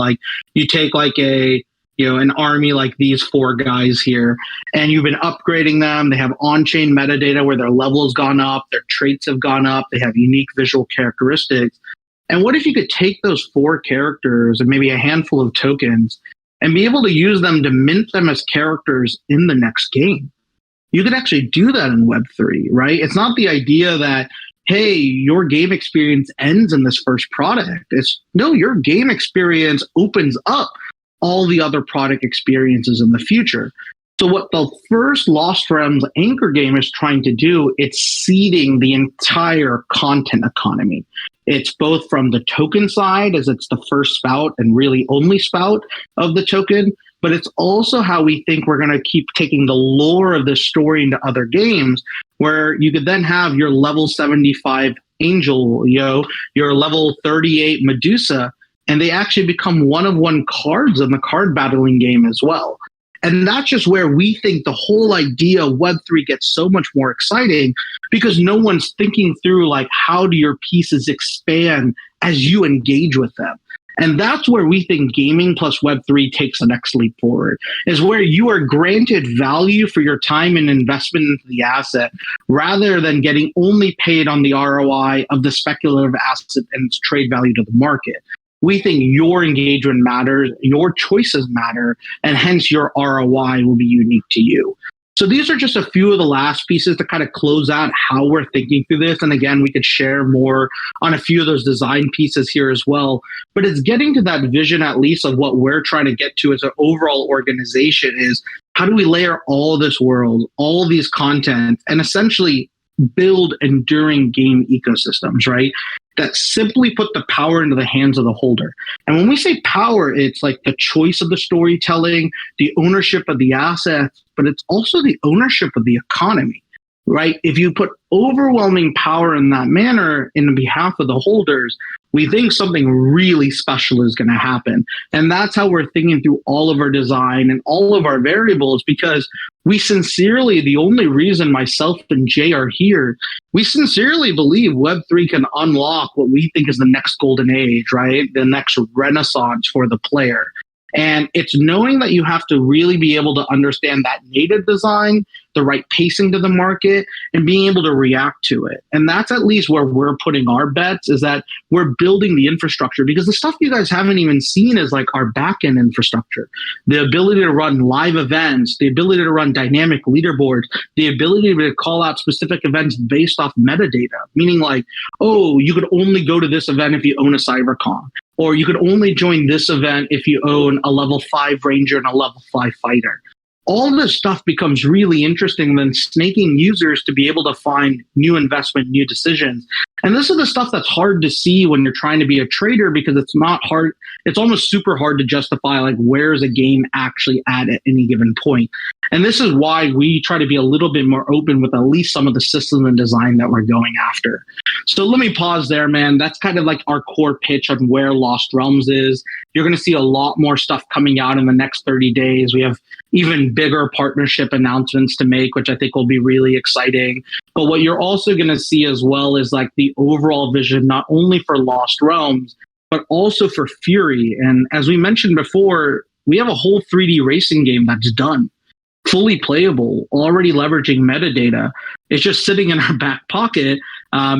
You take a an army like these four guys here, and you've been upgrading them. They have on-chain metadata where their level has gone up, their traits have gone up, they have unique visual characteristics. And what if you could take those four characters and maybe a handful of tokens and be able to use them to mint them as characters in the next game? You could actually do that in Web3, right? It's not the idea that, hey, your game experience ends in this first product. It's no, your game experience opens up all the other product experiences in the future. So what the first Lost Realms anchor game is trying to do, it's seeding the entire content economy. It's both from the token side, as it's the first spout and really only spout of the token, but it's also how we think we're going to keep taking the lore of this story into other games, where you could then have your level 75 Angel, your level 38 Medusa, and they actually become one-of-one cards in the card battling game as well. And that's just where we think the whole idea of Web3 gets so much more exciting, because no one's thinking through, like, how do your pieces expand as you engage with them? And that's where we think gaming plus Web3 takes the next leap forward, is where you are granted value for your time and investment into the asset, rather than getting only paid on the ROI of the speculative asset and its trade value to the market. We think your engagement matters, your choices matter, and hence your ROI will be unique to you. So these are just a few of the last pieces to kind of close out how we're thinking through this. And again, we could share more on a few of those design pieces here as well. But it's getting to that vision, at least, of what we're trying to get to as an overall organization, is how do we layer all this world, all these content, and essentially build enduring game ecosystems, right? That simply put the power into the hands of the holder. And when we say power, it's like the choice of the storytelling, the ownership of the assets, but it's also the ownership of the economy, right? If you put overwhelming power in that manner in behalf of the holders, we think something really special is going to happen. And that's how we're thinking through all of our design and all of our variables, because we sincerely, the only reason myself and Jay are here, we sincerely believe Web3 can unlock what we think is the next golden age, right? The next renaissance for the player. And it's knowing that you have to really be able to understand that native design, the right pacing to the market, and being able to react to it. And that's at least where we're putting our bets, is that we're building the infrastructure, because the stuff you guys haven't even seen is like our backend infrastructure, the ability to run live events, the ability to run dynamic leaderboards, the ability to call out specific events based off metadata, meaning like, oh, you could only go to this event if you own a CyberCon, or you could only join this event if you own a level 5 ranger and a level 5 fighter. All this stuff becomes really interesting when snaking users to be able to find new investment, new decisions. And this is the stuff that's hard to see when you're trying to be a trader, because it's not hard. It's almost super hard to justify, like, where is a game actually at any given point. And this is why we try to be a little bit more open with at least some of the system and design that we're going after. So let me pause there, man. That's kind of like our core pitch on where Lost Realms is. You're going to see a lot more stuff coming out in the next 30 days. We have even bigger partnership announcements to make, which I think will be really exciting. But what you're also going to see as well is like the overall vision, not only for Lost Realms, but also for Fury. And as we mentioned before, we have a whole 3D racing game that's done, fully playable, already leveraging metadata. It's just sitting in our back pocket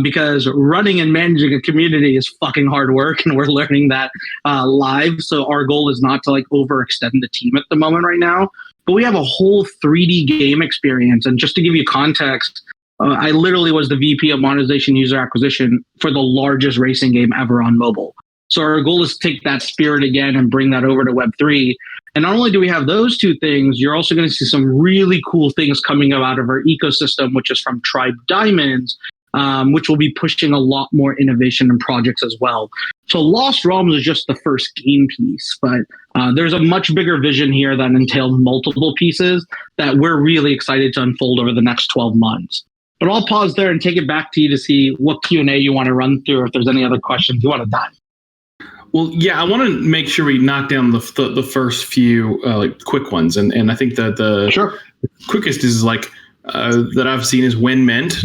because running and managing a community is fucking hard work, and we're learning that live. So our goal is not to like overextend the team at the moment right now, but we have a whole 3D game experience. And just to give you context, I literally was the VP of monetization user acquisition for the largest racing game ever on mobile. So our goal is to take that spirit again and bring that over to Web3. And not only do we have those two things, you're also going to see some really cool things coming out of our ecosystem, which is from Tribe Diamonds, which will be pushing a lot more innovation and projects as well. So Lost Realms is just the first game piece, but there's a much bigger vision here that entails multiple pieces that we're really excited to unfold over the next 12 months. But I'll pause there and take it back to you to see what Q&A you want to run through, or if there's any other questions you want to dive. Well, yeah, I want to make sure we knock down the first few like quick ones, and I think that the Sure. quickest is like, that I've seen is when mint,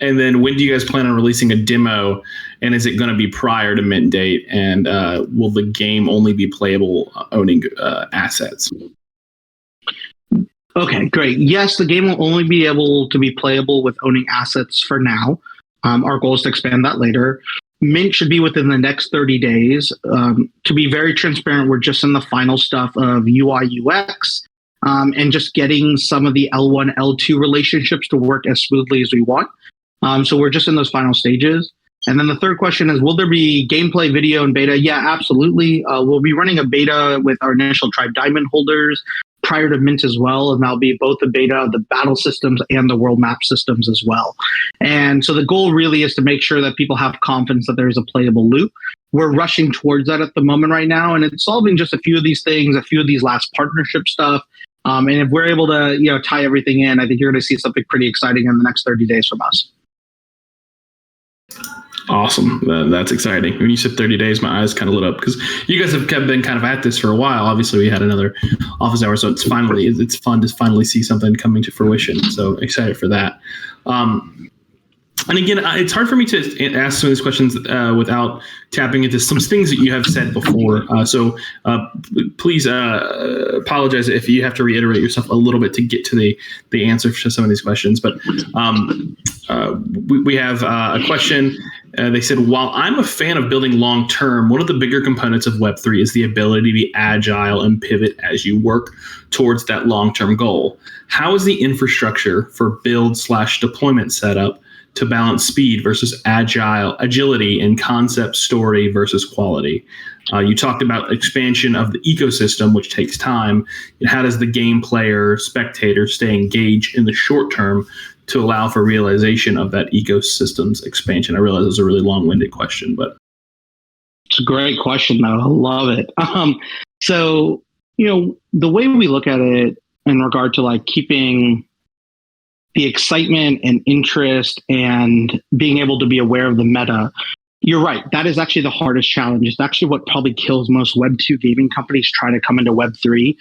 and then when do you guys plan on releasing a demo? And is it going to be prior to mint date? And will the game only be playable owning assets? Okay, great. Yes, the game will only be able to be playable with owning assets for now. Our goal is to expand that later. Mint should be within the next 30 days. To be very transparent, we're just in the final stuff of UI, UX, and just getting some of the L1, L2 relationships to work as smoothly as we want. So we're just in those final stages. And then the third question is, will there be gameplay, video, and beta? Yeah, absolutely. We'll be running a beta with our initial Tribe Diamond holders prior to mint as well, and that'll be both the beta of the battle systems and the world map systems as well. And so the goal really is to make sure that people have confidence that there's a playable loop. We're rushing towards that at the moment right now, and it's solving just a few of these things, a few of these last partnership stuff. And if we're able to, tie everything in, I think you're going to see something pretty exciting in the next 30 days from us. Awesome. That's exciting. When you said 30 days, my eyes kind of lit up because you guys have been kind of at this for a while. Obviously, we had another office hour, so it's fun to finally see something coming to fruition. So excited for that. And again, it's hard for me to ask some of these questions without tapping into some things that you have said before. So please apologize if you have to reiterate yourself a little bit to get to the answer to some of these questions. But we have a question. They said, while I'm a fan of building long term, one of the bigger components of Web3 is the ability to be agile and pivot as you work towards that long term goal. How is the infrastructure for build/deployment setup to balance speed versus agility and concept story versus quality? You talked about expansion of the ecosystem, which takes time. And how does the game player, spectator stay engaged in the short term to allow for realization of that ecosystem's expansion? I realize it was a really long-winded question, but it's a great question, though. I love it. So, the way we look at it in regard to keeping the excitement and interest and being able to be aware of the meta, you're right. That is actually the hardest challenge. It's actually what probably kills most Web 2 gaming companies trying to come into Web 3.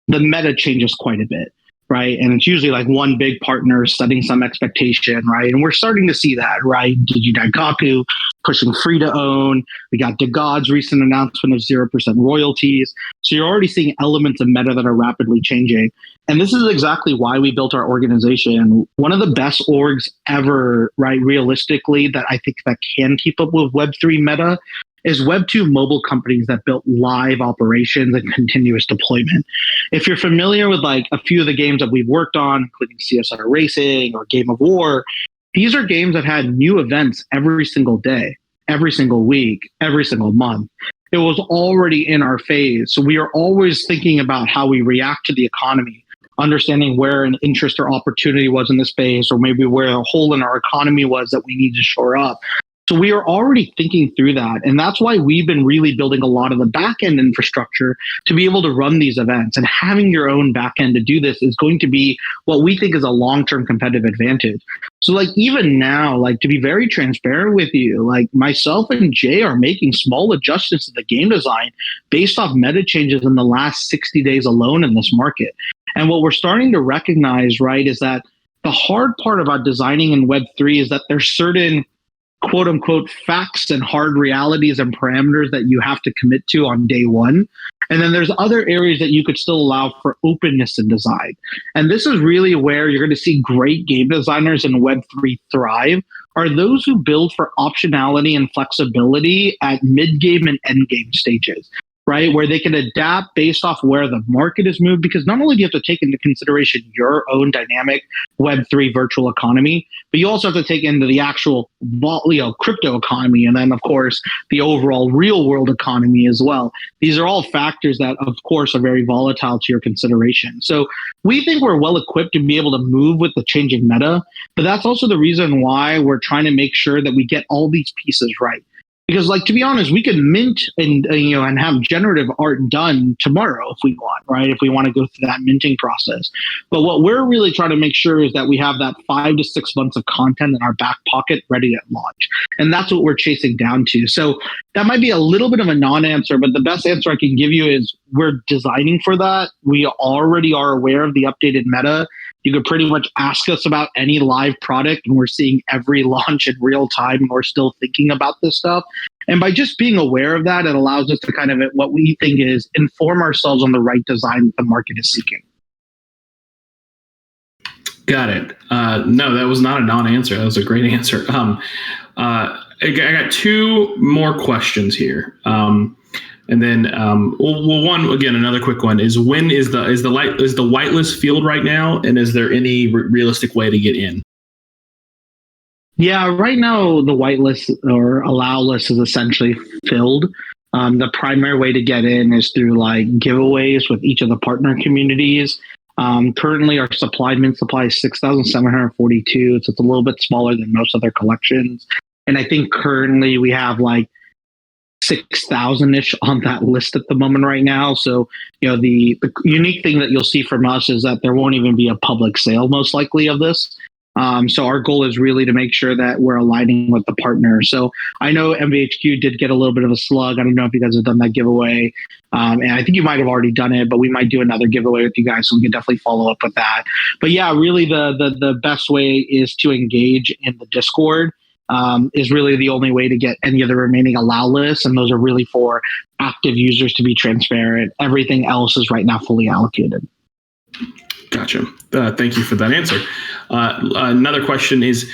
The meta changes quite a bit, right? And it's usually one big partner setting some expectation, right? And we're starting to see that, right? Daikaku pushing free to own. We got DeGod's recent announcement of 0% royalties. So you're already seeing elements of meta that are rapidly changing. And this is exactly why we built our organization. One of the best orgs ever, right, realistically, that I think that can keep up with Web3 meta is Web 2 mobile companies that built live operations and continuous deployment. If you're familiar with a few of the games that we've worked on, including CSR Racing or Game of War, these are games that had new events every single day, every single week, every single month. It was already in our phase. So we are always thinking about how we react to the economy, understanding where an interest or opportunity was in the space, or maybe where a hole in our economy was that we need to shore up. So we are already thinking through that. And that's why we've been really building a lot of the back-end infrastructure to be able to run these events. And having your own back-end to do this is going to be what we think is a long-term competitive advantage. So even now, to be very transparent with you, myself and Jay are making small adjustments to the game design based off meta changes in the last 60 days alone in this market. And what we're starting to recognize, right, is that the hard part about designing in Web3 is that there's certain quote unquote facts and hard realities and parameters that you have to commit to on day one. And then there's other areas that you could still allow for openness in design. And this is really where you're going to see great game designers in Web3 thrive, are those who build for optionality and flexibility at mid-game and end-game stages, right? Where they can adapt based off where the market is moved, because not only do you have to take into consideration your own dynamic Web3 virtual economy, but you also have to take into the actual crypto economy, and then, of course, the overall real world economy as well. These are all factors that, of course, are very volatile to your consideration. So we think we're well equipped to be able to move with the changing meta, but that's also the reason why we're trying to make sure that we get all these pieces right. Because, to be honest, we could mint and have generative art done tomorrow if we want, right? If we want to go through that minting process. But what we're really trying to make sure is that we have that 5 to 6 months of content in our back pocket ready at launch. And that's what we're chasing down to. So that might be a little bit of a non-answer, but the best answer I can give you is we're designing for that. We already are aware of the updated meta. You could pretty much ask us about any live product, and we're seeing every launch in real time, and we're still thinking about this stuff. And by just being aware of that, it allows us to kind of, what we think is, inform ourselves on the right design that the market is seeking. Got it. No, that was not a non-answer. That was a great answer. I got two more questions here. And then, one again, another quick one is: when is the whitelist field right now, and is there any realistic way to get in? Yeah, right now the whitelist or allow list is essentially filled. The primary way to get in is through like giveaways with each of the partner communities. Currently, our mint supply is 6,742. It's a little bit smaller than most other collections, and I think currently we have like 6,000-ish on that list at the moment right now. So, the unique thing that you'll see from us is that there won't even be a public sale, most likely, of this. So our goal is really to make sure that we're aligning with the partner. So I know MVHQ did get a little bit of a slug. I don't know if you guys have done that giveaway. And I think you might have already done it, but we might do another giveaway with you guys, so we can definitely follow up with that. But yeah, really the best way is to engage in the Discord. Is really the only way to get any of the remaining allow lists, and those are really for active users to be transparent. Everything else is right now fully allocated. Gotcha. Thank you for that answer. Another question is,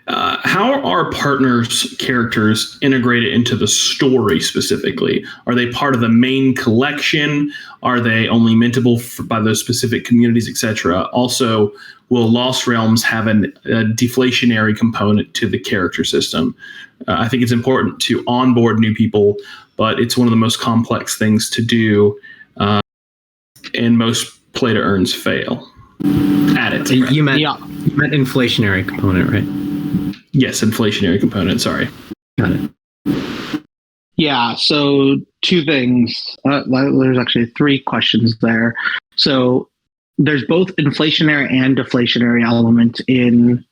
how are partners' characters integrated into the story specifically? Are they part of the main collection? Are they only mintable by those specific communities, etc.? Also, will Lost Realms have a deflationary component to the character system? I think it's important to onboard new people, but it's one of the most complex things to do, and most play-to-earns fail at it. You meant inflationary component, right? Yes, inflationary component. Sorry. Got it. Yeah, so two things. There's actually three questions there. So there's both inflationary and deflationary elements in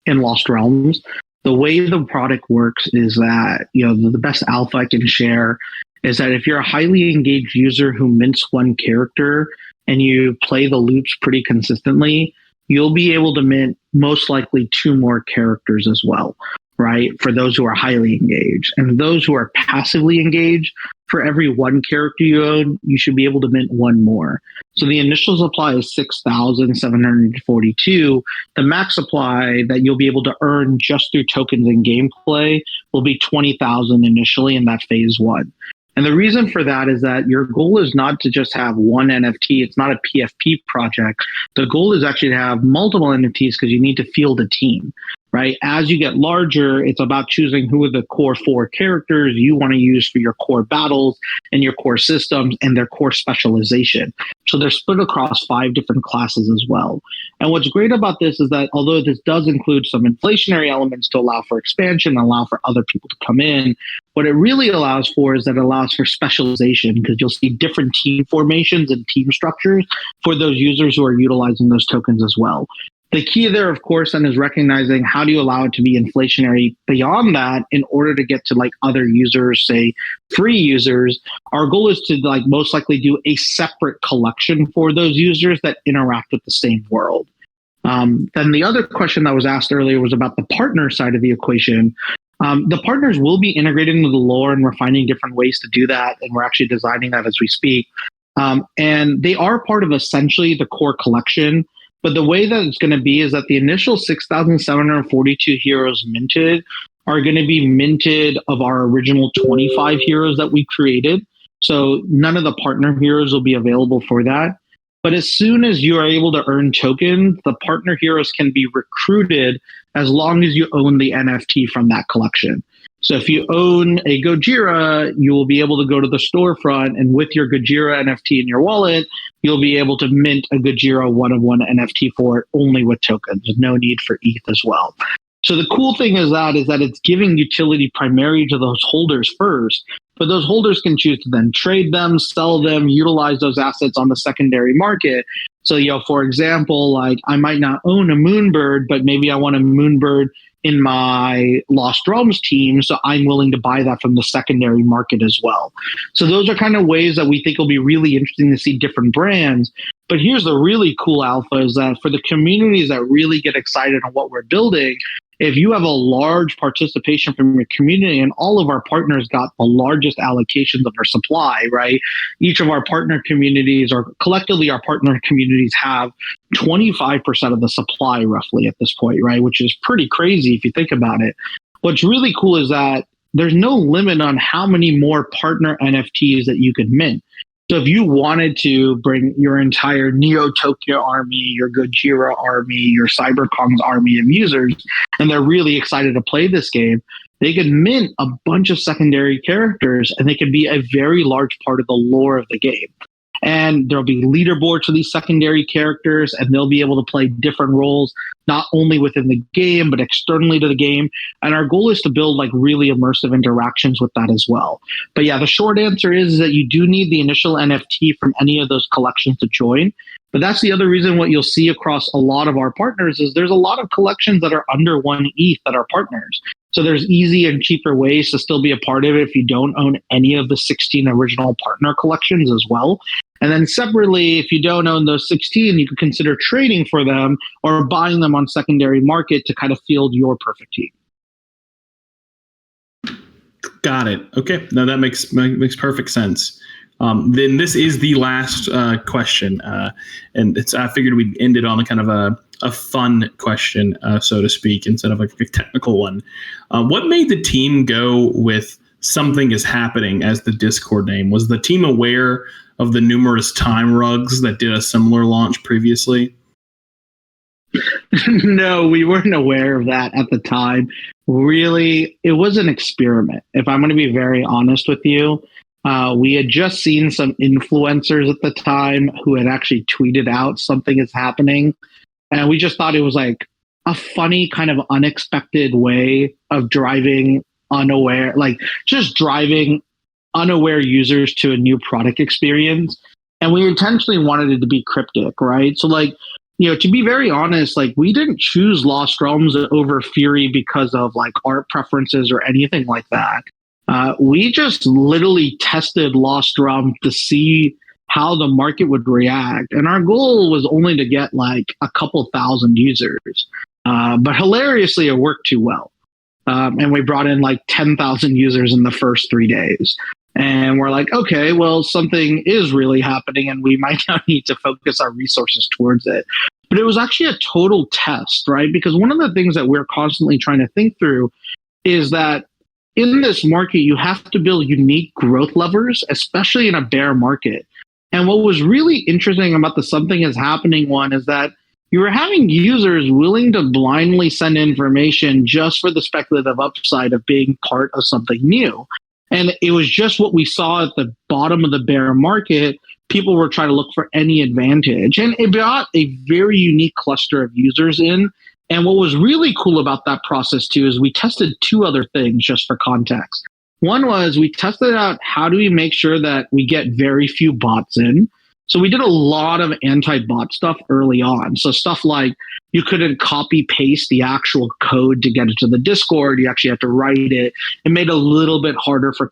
Lost Realms. The way the product works is that, the best alpha I can share is that if you're a highly engaged user who mints one character and you play the loops pretty consistently, you'll be able to mint most likely two more characters as well, right? For those who are highly engaged. And those who are passively engaged, for every one character you own, you should be able to mint one more. So the initial supply is 6,742. The max supply that you'll be able to earn just through tokens and gameplay will be 20,000 initially in that phase one. And the reason for that is that your goal is not to just have one NFT. It's not a PFP project. The goal is actually to have multiple NFTs because you need to field a team, right? As you get larger, it's about choosing who are the core 4 characters you want to use for your core battles and your core systems and their core specialization. So they're split across 5 different classes as well. And what's great about this is that although this does include some inflationary elements to allow for expansion, allow for other people to come in, what it really allows for is that it allows for specialization, because you'll see different team formations and team structures for those users who are utilizing those tokens as well. The key there, of course, then is recognizing how do you allow it to be inflationary beyond that in order to get to like other users, say free users. Our goal is to like most likely do a separate collection for those users that interact with the same world. Then the other question that was asked earlier was about the partner side of the equation. The partners will be integrated into the lore, and we're finding different ways to do that, and we're actually designing that as we speak. And they are part of essentially the core collection. But the way that it's going to be is that the initial 6,742 heroes minted are going to be minted of our original 25 heroes that we created. So none of the partner heroes will be available for that. But as soon as you are able to earn tokens, the partner heroes can be recruited as long as you own the NFT from that collection. So if you own a Gojira, you will be able to go to the storefront, and with your Gojira NFT in your wallet, you'll be able to mint a Gojira one-of-one NFT for it only with tokens. There's no need for ETH as well. So the cool thing is that it's giving utility primarily to those holders first, but those holders can choose to then trade them, sell them, utilize those assets on the secondary market. So, for example, like I might not own a Moonbird, but maybe I want a Moonbird in my Lost Realms team, so I'm willing to buy that from the secondary market as well. So those are kind of ways that we think will be really interesting to see different brands. But here's the really cool alpha is that for the communities that really get excited on what we're building, if you have a large participation from your community, and all of our partners got the largest allocations of our supply, right? Each of our partner communities, or collectively our partner communities, have 25% of the supply roughly at this point, right? Which is pretty crazy if you think about it. What's really cool is that there's no limit on how many more partner NFTs that you could mint. So if you wanted to bring your entire Neo Tokyo army, your Gojira army, your Cyberkong's army of users, and they're really excited to play this game, they could mint a bunch of secondary characters, and they could be a very large part of the lore of the game. And there'll be leaderboards for these secondary characters, and they'll be able to play different roles, not only within the game, but externally to the game. And our goal is to build like really immersive interactions with that as well. But yeah, the short answer is that you do need the initial NFT from any of those collections to join. But that's the other reason what you'll see across a lot of our partners is there's a lot of collections that are under 1 ETH that are partners. So there's easy and cheaper ways to still be a part of it if you don't own any of the 16 original partner collections as well. And then separately, if you don't own those 16, you could consider trading for them or buying them on secondary market to kind of field your perfect team. Got it. Okay. No, that makes perfect sense. Then this is the last question, and I figured we'd end it on a kind of a fun question, so to speak, instead of like a technical one. What made the team go with "something is happening" as the Discord name? Was the team aware of the numerous time rugs that did a similar launch previously? No, we weren't aware of that at the time. Really, it was an experiment. If I'm going to be very honest with you, we had just seen some influencers at the time who had actually tweeted out something is happening. And we just thought it was like a funny kind of unexpected way of driving unaware users to a new product experience. And we intentionally wanted it to be cryptic, right? So like, to be very honest, like we didn't choose Lost Realms over Fury because of like art preferences or anything like that. We just literally tested Lost Realms to see how the market would react. And our goal was only to get like a couple thousand users. But hilariously, it worked too well. And we brought in like 10,000 users in the first 3 days. And we're like, okay, well, something is really happening and we might now need to focus our resources towards it. But it was actually a total test, right? Because one of the things that we're constantly trying to think through is that in this market, you have to build unique growth levers, especially in a bear market. And what was really interesting about the "something is happening" one is that you were having users willing to blindly send information just for the speculative upside of being part of something new. And it was just what we saw at the bottom of the bear market. People were trying to look for any advantage. And it brought a very unique cluster of users in. And what was really cool about that process too is we tested 2 other things just for context. One was we tested out how do we make sure that we get very few bots in. So we did a lot of anti-bot stuff early on. So stuff like you couldn't copy paste the actual code to get it to the Discord. You actually had to write it. It made it a little bit harder for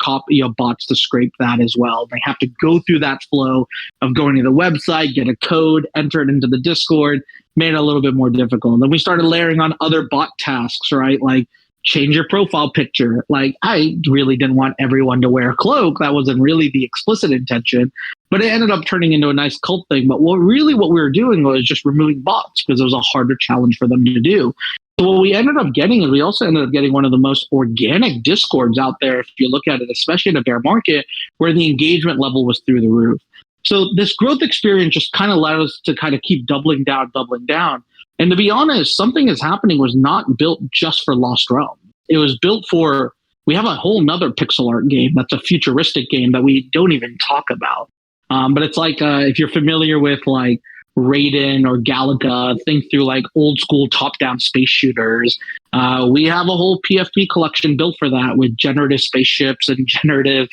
bots to scrape that as well. They have to go through that flow of going to the website, get a code, enter it into the Discord, made it a little bit more difficult. And then we started layering on other bot tasks, right? Like change your profile picture. Like I really didn't want everyone to wear a cloak. That wasn't really the explicit intention, but it ended up turning into a nice cult thing. But what we were doing was just removing bots because it was a harder challenge for them to do. So what we ended up getting is we also ended up getting one of the most organic Discords out there. If you look at it, especially in a bear market where the engagement level was through the roof. So this growth experience just kind of allowed us to kind of keep doubling down. And to be honest, "something is happening" was not built just for Lost Realm. It was built for, we have a whole nother pixel art game that's a futuristic game that we don't even talk about. But it's like, if you're familiar with like Raiden or Galaga, think through like old school top-down space shooters. We have a whole PFP collection built for that with generative spaceships and generative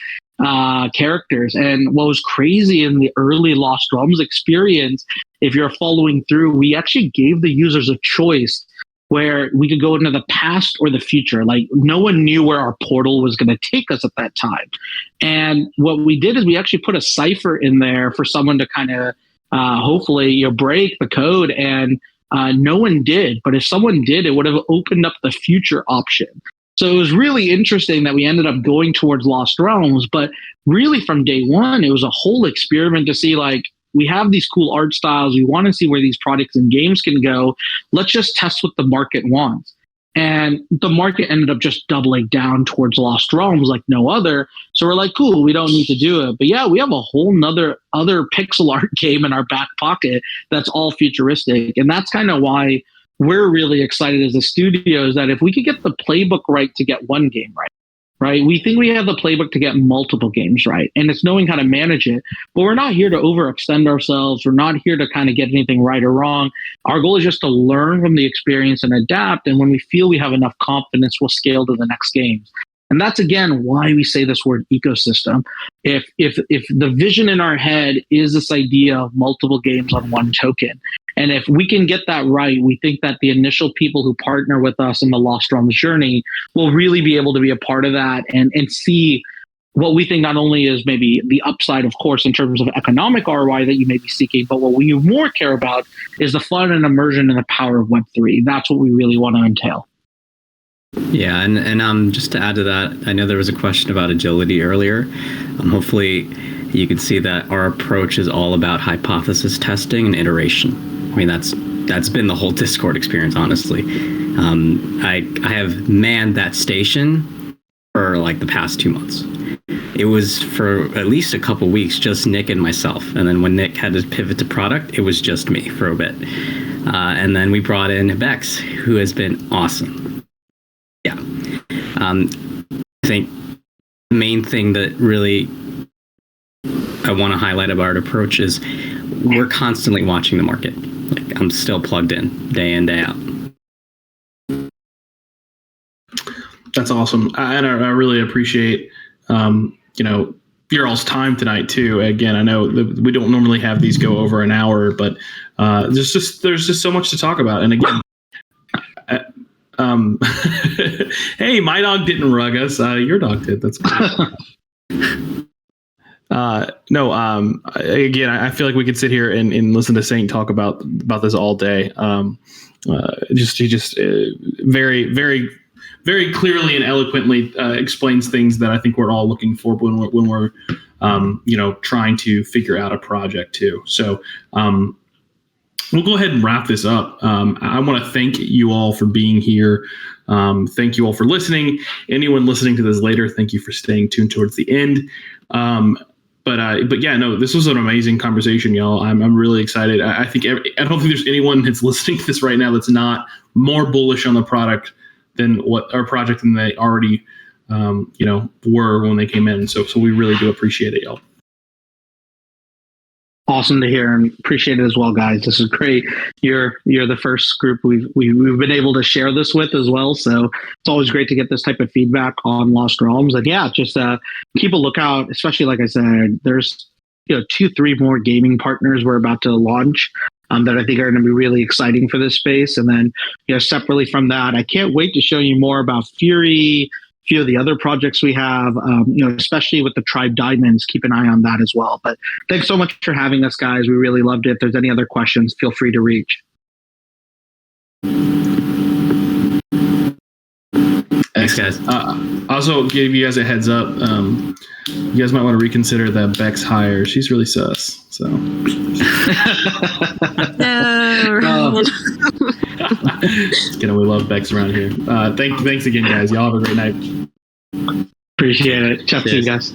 characters. And what was crazy in the early Lost Realms experience, if you're following through, we actually gave the users a choice where we could go into the past or the future. Like no one knew where our portal was going to take us at that time. And what we did is we actually put a cipher in there for someone to kind of hopefully break the code. And no one did, but if someone did, it would have opened up the future option. So it was really interesting that we ended up going towards Lost Realms, but really from day one, it was a whole experiment to see, like, we have these cool art styles. We want to see where these products and games can go. Let's just test what the market wants. And the market ended up just doubling down towards Lost Realms like no other. So we're like, cool, we don't need to do it. But yeah, we have a whole other pixel art game in our back pocket that's all futuristic. And that's kind of why we're really excited as a studio, is that if we could get the playbook right to get one game right? We think we have the playbook to get multiple games right. And it's knowing how to manage it. But we're not here to overextend ourselves. We're not here to kind of get anything right or wrong. Our goal is just to learn from the experience and adapt. And when we feel we have enough confidence, we'll scale to the next games. And that's, again, why we say this word ecosystem. If the vision in our head is this idea of multiple games on one token, and if we can get that right, we think that the initial people who partner with us in the Lost Realms journey will really be able to be a part of that and see what we think not only is maybe the upside, of course, in terms of economic ROI that you may be seeking, but what we more care about is the fun and immersion and the power of Web3. That's what we really want to entail. Yeah, and just to add to that, I know there was a question about agility earlier. Hopefully you can see that our approach is all about hypothesis testing and iteration. I mean, that's been the whole Discord experience, honestly. I have manned that station for like the past 2 months. It was for at least a couple weeks, just Nick and myself. And then when Nick had to pivot to product, it was just me for a bit. And then we brought in Bex, who has been awesome. Yeah. I think the main thing that really I want to highlight about our approach is we're constantly watching the market. Like, I'm still plugged in, day out. That's awesome. And I really appreciate, your all's time tonight too. Again, I know that we don't normally have these go over an hour, but there's just so much to talk about. And again, hey, my dog didn't rug us. Your dog did. That's cool. Again, I feel like we could sit here and listen to Saint talk about this all day. He very, very, very clearly and eloquently explains things that I think we're all looking for when we're trying to figure out a project too. So we'll go ahead and wrap this up. I want to thank you all for being here. Thank you all for listening. Anyone listening to this later, thank you for staying tuned towards the end. But yeah, no, this was an amazing conversation, y'all. I'm really excited. I don't think there's anyone that's listening to this right now that's not more bullish on the product than what our project than they already, were when they came in. So we really do appreciate it, y'all. Awesome to hear, and appreciate it as well, guys. This is great. You're the first group we've been able to share this with as well. So it's always great to get this type of feedback on Lost Realms. And yeah, just keep a lookout. Especially like I said, there's 2-3 more gaming partners we're about to launch that I think are going to be really exciting for this space. And then separately from that, I can't wait to show you more about Fury. Few of the other projects we have, especially with the Tribe Diamonds, keep an eye on that as well. But thanks so much for having us, guys. We really loved it. If there's any other questions, feel free to reach. Thanks, guys. Also, give you guys a heads up. You guys might want to reconsider that Bex hire. She's really sus. So. No. We love Bex around here. Thanks again, guys. Y'all have a great night. Appreciate it. Chat to you guys.